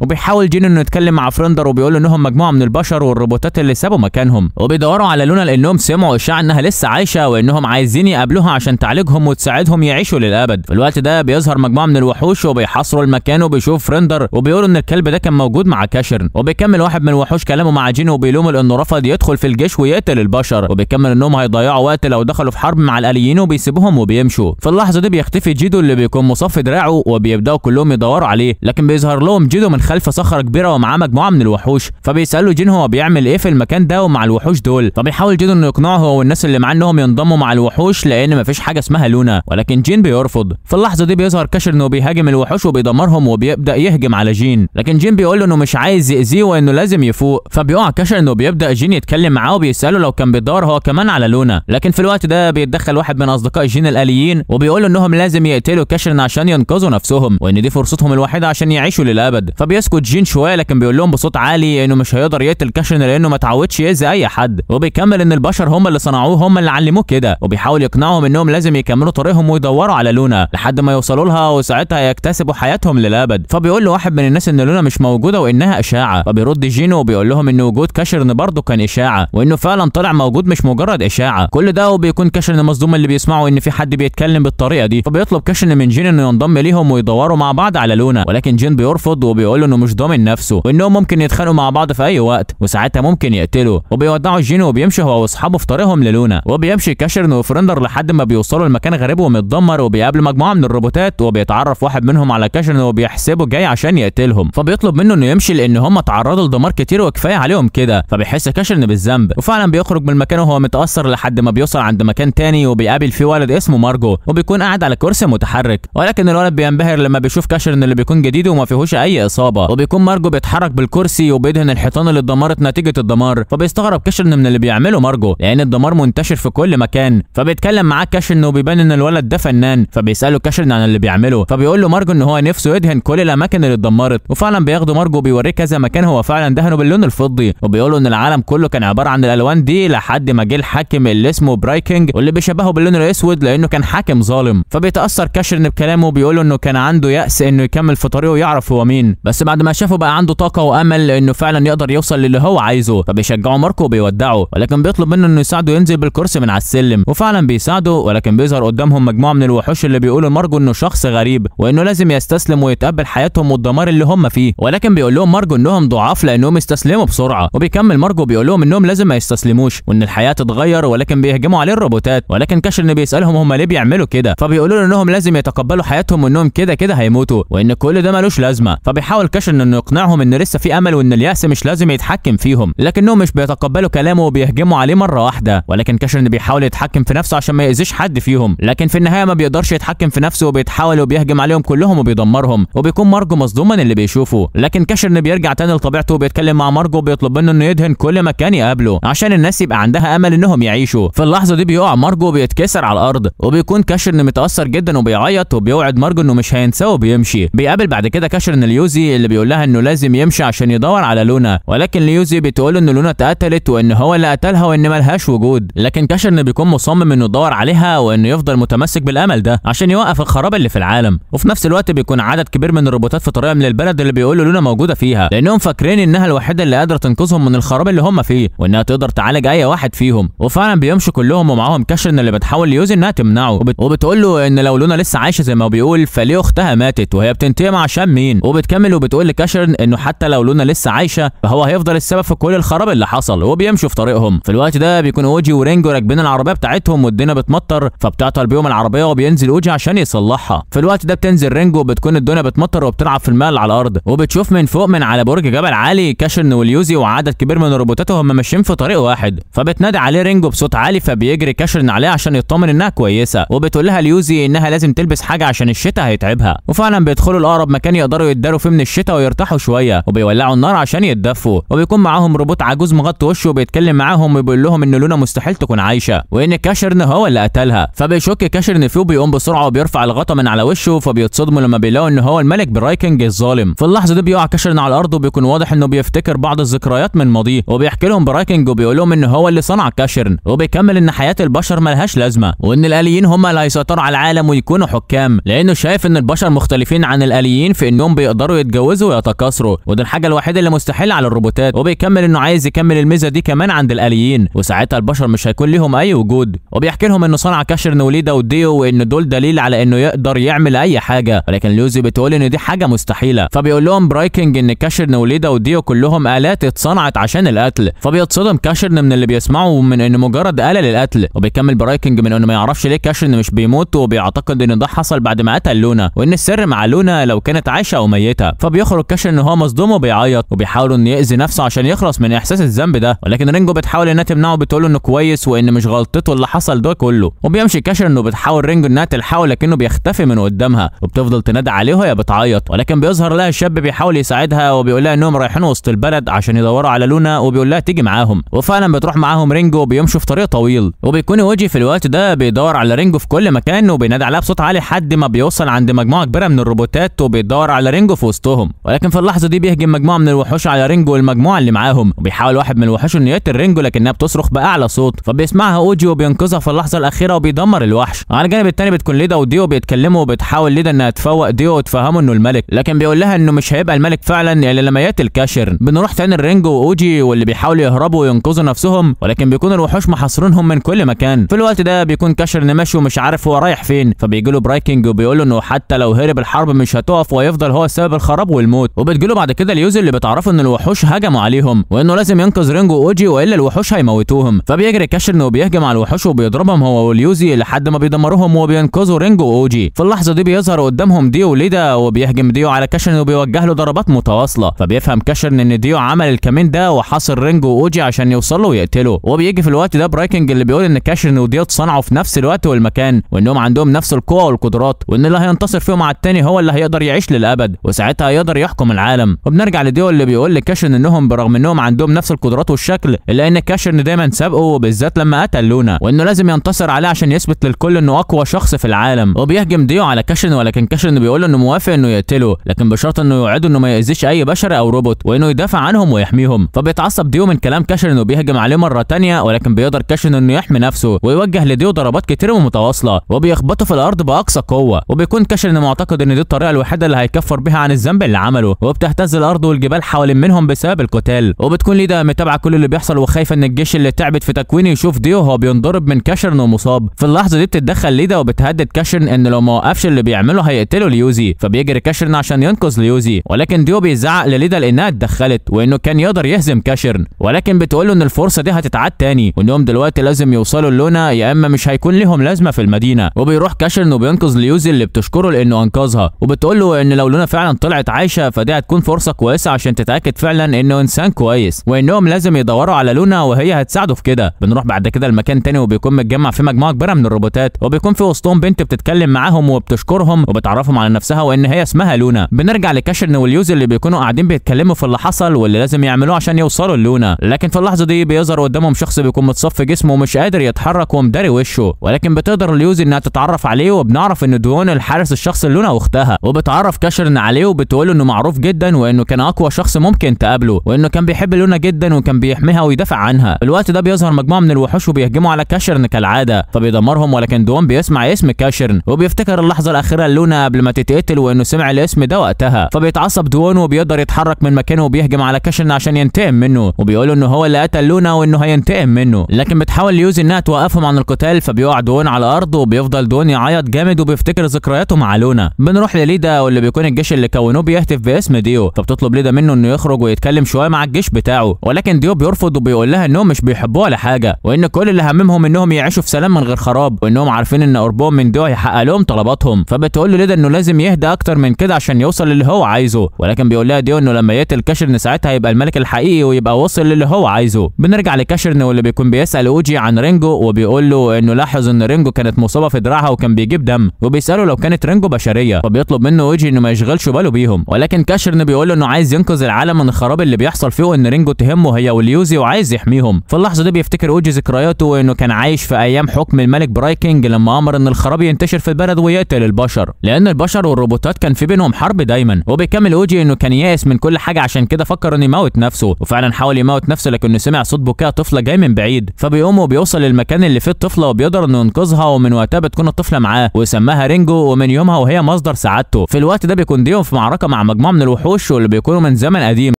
وبيحاول جينو انه يتكلم مع فريندر وبيقول انهم مجموعه من البشر والروبوتات اللي سابوا مكانهم، وبيدوروا على لونا لانهم سمعوا اشاعه انها لسه عايشه وانهم عايزين يقابلوها عشان تعالجهم وتساعدهم يعيشوا للابد. في الوقت ده بيظهر مجموعه من الوحوش وبيحاصروا المكان وبيشوف فريندر وبيقولوا ان الكلب ده كان موجود مع كاشرن، وبيكمل واحد من الوحوش كلامه مع جينو وبيلومه لانه رفض يدخل في الجيش ويقتل البشر، وبيكمل انهم هيضيعوا وقت لو دخلوا في حرب مع الاليين وبيسيبوهم وبيمشوا. في اللحظه دي بيختفي جيدو اللي بيكون مصفي دراعه وبيبداوا كلهم يدوروا عليه، لكن بيظهر لهم جيدو من خلف صخره كبيره ومعاه مجموعه من الوحوش، فبيسالوا جين هو بيعمل ايه في المكان ده ومع الوحوش دول، فبيحاول جيدو انه يقنعه هو والناس اللي معاه انهم ينضموا مع الوحوش لان مفيش حاجه اسمها لونا، ولكن جين بيرفض. في اللحظه دي بيظهر كاشرن وبيهاجم الوحوش وبيدمرهم وبيبدا يهجم على جين، لكن جين بيقول له انه مش عايز يأذيه وانه لازم يفوق، فبيقع كاشرن وبيبدا جين يتكلم معاه وبيساله لو كان بيدور هو كمان على لونا، لكن في الوقت ده بيتدخل واحد من اصدقاء جين الاليين وبيقول انهم لازم يقتلوا كاشرن عشان ينقذوا نفسهم وان دي فرصتهم الوحيده عشان يعيشوا للابد. فبيسكت جين شويه لكن بيقول لهم بصوت عالي انه مش هيقدر يقتل كاشرن لانه ما اتعودش يأذي اي حد، وبيكمل ان البشر هم اللي صنعوه هم اللي علموه كده، وبيحاول يقنعهم انهم لازم يكملوا طريقهم ويدوروا على لونا لحد ما يوصلوا لها وساعتها يكتسبوا حياتهم للابد. فبيقول له واحد من الناس ان لونا مش موجوده وانها اشاعه، فبيرد جينو وبيقول لهم ان وجود كاشرن برضه كان اشاعه وانه فعلا طلع موجود مش مجرد اشاعه. كل ده وبيكون كاشرن مصدوم اللي بيسمعوا ان في حد بيتكلم بالطريقه دي، فبيطلب كاشرن من جين انه ينضم ليهم ويدوروا مع بعض على لونا، ولكن جين بيرفض وبيقول له انه مش ضامن نفسه وانهم ممكن يتخانقوا مع بعض في اي وقت وساعتها ممكن يقتلوا، وبيودعوا جين وبيمشي هو واصحابه في طريقهم للونا، وبيمشي كاشرن وفريندر لحد ما بيوصلوا لمكان غريب ومتدمر وبيقابل مجموعه من الروبوتات وبيتعرف واحد منهم على كاشرن وبيحسبه جاي عشان يقتلهم، فبيطلب منه انه يمشي لان هم تعرضوا لدمار كتير وكفايه عليهم كده، فبيحس كاشرن بالذنب وفعلا بيخرج من المكان وهو متاثر لحد ما بيوصل عند مكان تاني وبيقابل فيه ولد اسمه مارجو وبيكون قاعد على كرسي متحرك، ولكن الولد بينبهر لما بيشوف كاشرن اللي بيكون جديد وما فيهوش اي اصابه، وبيكون مارجو بيتحرك بالكرسي وبيدهن الحيطان اللي اتدمرت نتيجه الدمار، فبيستغرب كاشرن من اللي بيعمله مارجو لان الدمار منتشر في كل مكان، فبيتكلم معاه كاشرن وبيبان ان الولد ده فنان، فبيساله كاشرن عن اللي بيعمله، فبيقول له مارجو ان هو نفسه يدهن كل الاماكن اللي اتدمرت، وفعلا بياخده مارجو بيوريه كذا مكان هو فعلا دهنه باللون الفضي، وبيقول له ان العالم كله كان عباره عن الالوان دي لحد ما جه الحاكم اللي اسمه برايكنج واللي بيشبهه باللون الاسود لانه كان حاكم ظالم، فبيتاثر كاشرن بكلامه وبيقول له انه كان عنده يأس انه يكمل في طريقه ويعرف هو مين، بس بعد ما شافه بقى عنده طاقه وامل انه فعلا يقدر يوصل للي هو عايزه، فبيشجعه ماركو وبيودعه، ولكن بيطلب منه انه يساعده ينزل بالكرسي من على السلم، وفعلا بيساعده، ولكن بيظهر قدامهم مجموعه من الوحوش اللي بيقولوا لمارجو انه شخص غريب وانه لازم يستسلم ويتقبل حياتهم والدمار اللي هم فيه، ولكن بيقول لهم مارجو انهم ضعاف لانهم استسلموا بسرعه، وبيكمل مارجو بيقول لهم انهم لازم ما يستسلموش وان الحياه تتغير، ولكن بيهجموا عليه الروبوتات، ولكن كاشرن بيسالهم هم ليه بيعملوا كده، فبيقولوا له انهم لازم يتقبلوا حياتهم وانهم كده كده هيموتوا وان كل ده ملوش لازمه، فبيحاول كاشرن انه يقنعهم ان لسه في امل وان اليأس مش لازم يتحكم فيهم، لكنهم مش بيتقبلوا كلامه وبيهجموا عليه مره واحده، ولكن كاشرن بيحاول يتحكم في نفسه عشان ما يأذيش حد فيهم، لكن في النهايه ما بيقدرش يتحكم في نفسه وبيتحاول وبيهجم عليهم كلهم وبيدمرهم، وبيكون مارجو مصدوم من اللي بيشوفه، لكن كاشرن بيرجع تاني لطبيعته وبيتكلم مع مارجو وبيطلب منه انه يدهن كل مكان يقابله عشان الناس يبقى عندها امل انهم يعيشوا. في اللحظه دي بيقع مارجو وبيتكسر على الارض، وبيكون كاشرن متاثر جدا وبيعيط وبيوعد مارجو انه مش هينساه وبيمشي. بيقابل بعد كده كاشرن ليوزي اللي بيقول لها انه لازم يمشي عشان يدور على لونا، ولكن ليوزي بتقول ان لونا اتقتلت وان هو اللي قتلها وان ملهاش وجود، لكن كاشرن بيكون مصمم انه يدور عليها وانه يفضل متمسك بالامل ده عشان يوقف الخراب اللي في العالم، وفي نفس الوقت بيكون عدد كبير من الروبوتات في طريقهم للبلد اللي بيقولوا لونا موجوده فيها لانهم فاكرين انها الوحيده اللي قادره تنقذهم من الخراب اللي هم فيه وانها تقدر تعالج اي واحد فيهم، وفعلا بيمشوا كلهم ومعاهم كاشرن اللي بتحاول ليوزي انها تمنعه وبتقول له ان لو لونا لسه عايشه زي ما بيقول فليه اختها ماتت وهي بتنتقم عشان مين، وبتكمل وبتقول لكاشرن انه حتى لو لونا لسه عايشه فهو هيفضل السبب في كل الخراب اللي حصل، وبيمشوا في طريقهم. في الوقت ده بيكون اوجي ورينجو راكبين العربيه بتاعتهم والدنيا بتمطر، فبتعطل بيهم العربيه وبينزل اوجي عشان يصلحها. في الوقت ده بتنزل رينجو وبتكون الدنيا بتمطر وبتلعب في الماء اللي على الارض، وبتشوف من فوق من على برج جبل عالي كاشرن واليوزي وعدد كبير من الروبوتات وهم ماشيين في طريق واحد، فبتنادي عليه رينجو بصوت عالي، فبيجري كاشرن عليها عشان يطمن انها كويسه، وبتقول لها اليوزي انها لازم تلبس حاجه عشان الشتاء هيتعبها. وفعلا بيدخلوا لاقرب مكان يقدروا يتداروا فيه من الشتاء ويرتاحوا شويه، وبيولعوا النار عشان يتدفوا. وبيكون معاهم روبوت عجوز مغطي وشه وبيتكلم معاهم وبيقول لهم ان لونا مستحيل تكون عايشه وان كاشرن هو اللي قتلها. فبيشك كاشرن فيه وبيقوم بسرعه وبيرفع الغطا من على وشه، فبيتصدموا لما بيلاقوا ان هو الملك برايكنج الظالم. في اللحظه دي بيقع كاشرن على الارض وبيكون واضح انه بيفتكر بعض الذكريات من ماضيه، وبيحكي لهم برايكنج وبيقول لهم ان هو اللي صنع كاشرن، وبيكمل ان حياه البشر ملهاش لازمه وان الاليين هم اللي هيسيطروا على العالم ويكونوا حكام، لانه شايف ان البشر مختلفين عن الاليين في انهم بيقدروا يتجوزوا ويتكاثروا، وده الحاجه الوحيده اللي مستحيله على الروبوتات. وبيكمل انه عايز يكمل الميزه دي كمان عند الاليين، وساعتها البشر مش هيكون ليهم اي وجود. وبيحكي لهم انه صنع كاشرن وليدا وديو وان دول دليل على انه يقدر يعمل اي حاجه، ولكن ليوزي بتقول ان دي حاجه مستحيله. فبيقول لهم برايكنج ان كاشرن وليدا وديو كلهم آلات اتصنعت عشان القتل. فبيتصدم كاشرن من اللي بيسمعه من انه مجرد آلة للقتل. وبيكمل برايكنج من انه ما يعرفش ليه كاشرن مش بيموت، وبيعتقد ان ده حصل بعد ما قتل لونا، وان السر مع لونا لو كانت عايشه او ميته. فبيخرج كاشرن وهو مصدوم وبيعيط، وبيحاول انه يأذي نفسه عشان يخلص من احساس الذنب ده، ولكن رينجو بتحاول انها تمنعه، بتقول له انه كويس وان مش غلطته اللي حصل ده كله. وبيمشي كاشرن وبتحاول رينجو انها تلحقه لكنه بيختفي من قدامها، وبتفضل تنادي عليه وهي بتعيط، ولكن بيظهر لها الشاب بيحاول يساعدها وبيقول لها انهم رايحين وسط البلد عشان يدوروا على لونا، وبيقول لها تيجي معاهم. وفعلا بتروح معاهم رينجو وبيمشوا في طريق طويل، وبيكون وجي في الوقت ده بيدور على رينجو في كل مكان وبينادي عليها بصوت عالي لحد ما بيوصل عند مجموعه كبيره من الروبوتات وبيدور على رينجو في وسطهم. ولكن في اللحظه دي بيهجم مجموعه من الوحوش على رينجو والمجموعه اللي معاهم، وبيحاول واحد من الوحوش انه يقتل رينجو لكنها بتصرخ باعلى صوت، فبيسمعها اوجي وبينقذها في اللحظه الاخيره وبيدمر الوحش. على الجانب الثاني بتكون ليدا وديو بيتكلموا، وبتحاول ليدا انها تفوق ديو وتفهمه انه الملك، لكن بيقول لها انه مش هيبقى الملك فعلا الا لما يقتل كاشرن. بنروح تاني لرينجو واوجي واللي بيحاولوا يهربوا وينقذوا نفسهم، ولكن بيكون الوحوش محاصرينهم من كل مكان. في الوقت ده بيكون كاشرن ماشي ومش عارف هو رايح فين، فبيجي له برايكنج وبيقول له انه حتى لو هرب الحرب مش هتقف ويفضل هو سبب الخراب والموت. وبتجيله بعد كده ليوزي اللي بتعرفوا ان الوحوش هجموا عليهم وانه لازم ينقذ رينجو واوجي والا الوحوش هيموتوهم. فبيجري كاشرن وبيهجم على الوحوش وبيضربهم هو وليوزي لحد ما بيدمروهم وبينقذوا رينجو واوجي. في اللحظه دي بيظهر قدامهم ديو وليدا، وبيهجم ديو على كاشرن وبيوجه له ضربات متواصله. فبيفهم كاشرن ان ديو عمل الكمين ده وحاصر رينجو واوجي عشان يوصل له ويقتله. وبيجي في الوقت ده برايكنج اللي بيقول ان كاشرن وديو اتصنعوا في نفس الوقت والمكان، وانهم عندهم نفس القوه والقدرات، وان اللي هينتصر فيهم على التاني هو اللي هيقدر يعيش للابد وساعتها هيقدر يحكم العالم. وبنرجع لديو اللي بيقول لكاشرن انهم برغم انهم عندهم نفس القدرات والشكل الا ان كاشرن دايما سابقه، وبالذات لما قتل لونا، وانه لازم ينتصر عليه عشان يثبت للكل انه اقوى شخص في العالم. وبيهجم ديو على كاشرن، ولكن كاشرن بيقول له انه موافق انه يقتله لكن بشرط انه يوعده انه ما يأذيش اي بشر او روبوت وانه يدافع عنهم ويحميهم. فبيتعصب ديو من كلام كاشرن وبيهجم عليه مره ثانيه، ولكن بيقدر كاشرن انه يحمي نفسه ويوجه لديو ضربات كتير ومتواصله وبيخبطه في الارض باقصى قوه. وبيكون كاشرن معتقد ان دي الطريقه الوحيده اللي هيكفر بها عن الذنب اللي عمله، وبتهتز الارض والجبال حوالين منهم بسبب القتال. وبتكون ليدا متابعه كل اللي بيحصل وخايفه ان الجيش اللي تعبت في تكوينه يشوف ديو وهو بينضرب من كاشرن ومصاب. في اللحظه دي بتتدخل ليدا وبتهدد كاشرن ان لو ما وقفش اللي بيعمله هيقتله ليوزي. فبيجري كاشرن عشان ينقذ ليوزي، ولكن ديو بيزعق لليدا لانها اتدخلت وانه كان يقدر يهزم كاشرن، ولكن بتقول له ان الفرصه دي هتتعاد تاني وانهم دلوقتي لازم يوصلوا للونا يا اما مش هيكون لهم لازمه في المدينه. وبيروح كاشرن وبينقذ ليوزي اللي بتشكره لانه انقذها، وبتقول له ان لو لونا فعلا طلعت عايشه فدي هتكون فرصه كويسه عشان تتاكد فعلا انه انسان كويس وانهم لازم يدوروا على لونا وهي هتساعده في كده. بنروح بعد كده لمكان تاني وبيكون متجمع فيه مجموعه كبيره من الروبوتات، وبيكون في وسطهم بنت بتتكلم معاهم وبتشكرهم وبتعرفهم على نفسها وان هي اسمها لونا. بنرجع لكاشرن وليوزي اللي بيكونوا قاعدين بيتكلموا في اللي حصل واللي لازم يعملوه عشان يوصلوا للونا، لكن في اللحظه دي بيظهر قدامهم شخص بيكون متصفي جسمه ومش قادر يتحرك ومداري وشه، ولكن بتقدر ليوزي انها تتعرف عليه، وبنعرف ان دوون الحارس الشخص لونا واختها. وبتعرف كاشرن عليه وبتقول انه معروف جدا وانه كان اقوى شخص ممكن تقابله وانه كان بيحب لونا جدا وكان بيحميها ويدافع عنها. في الوقت ده بيظهر مجموعه من الوحوش وبيهجموا على كاشرن كالعاده، فبيدمرهم، ولكن دوون بيسمع اسم كاشرن وبيفتكر اللحظه الاخيره لونا قبل ما تتقتل وانه سمع الاسم ده وقتها. فبيتعصب دوون وبيقدر يتحرك من مكانه وبيهجم على كاشرن عشان ينتقم منه، وبيقول انه هو اللي قتل لونا وانه هينتقم منه، لكن بتحاول ليوزي انها توقفهم عن القتال. فبيقع دوون على الارض وبيفضل دوون يعيط جامد وبيفتكر ذكرياته مع لونا. بنروح لليدا واللي بيكون الجيش اللي كونوه بيهتف باسم ديو، فبتطلب ليدا منه انه يخرج ويتكلم شويه مع الجيش بتاعه، ولكن ديو بيرفض وبيقول لها انهم مش بيحبوها ولا حاجه وان كل اللي هممهم انهم يعيشوا في سلام من غير خراب، وانهم عارفين ان قربهم من ديو هيحقق لهم طلباتهم. فبتقول له ليدا انه لازم يهدى اكتر من كده عشان يوصل للي هو عايزه، ولكن بيقول لها ديو انه لما يقتل كاشرن ساعتها هيبقى الملك الحقيقي ويبقى وصل للي هو عايزه. بنرجع لكاشرن واللي بيكون بيسال اوجي عن رينجو وبيقول له انه لاحظ ان رينجو كانت مصابه في دراعها وكان بيجيب الدم، وبيساله لو كانت رينجو بشريه، فبيطلب منه اوجي انه ما يشغلش باله بيهم، ولكن كاشرن بيقول له انه عايز ينقذ العالم من الخراب اللي بيحصل فيه وان رينجو تهمه هي واليوزي وعايز يحميهم. في اللحظه دي بيفتكر اوجي ذكرياته وانه كان عايش في ايام حكم الملك برايكنج لما امر ان الخراب ينتشر في البلد ويقتل البشر، لان البشر والروبوتات كان في بينهم حرب دايما. وبيكمل اوجي انه كان يائس من كل حاجه عشان كده فكر انه يموت نفسه، وفعلا حاول يموت نفسه لكنه سمع صوت بكاء طفله جاي من بعيد، فبيقوم وبيوصل للمكان اللي فيه الطفله وبيقدر انه ينقذها، ومن وقتها بتكون الطفله معاه وسماها رينجو، ومن يومها وهي مصدر سعادته. في الوقت ده بيكون ديون في معركه مع مجموعه من الوحوش واللي بيكونوا من زمن قديم،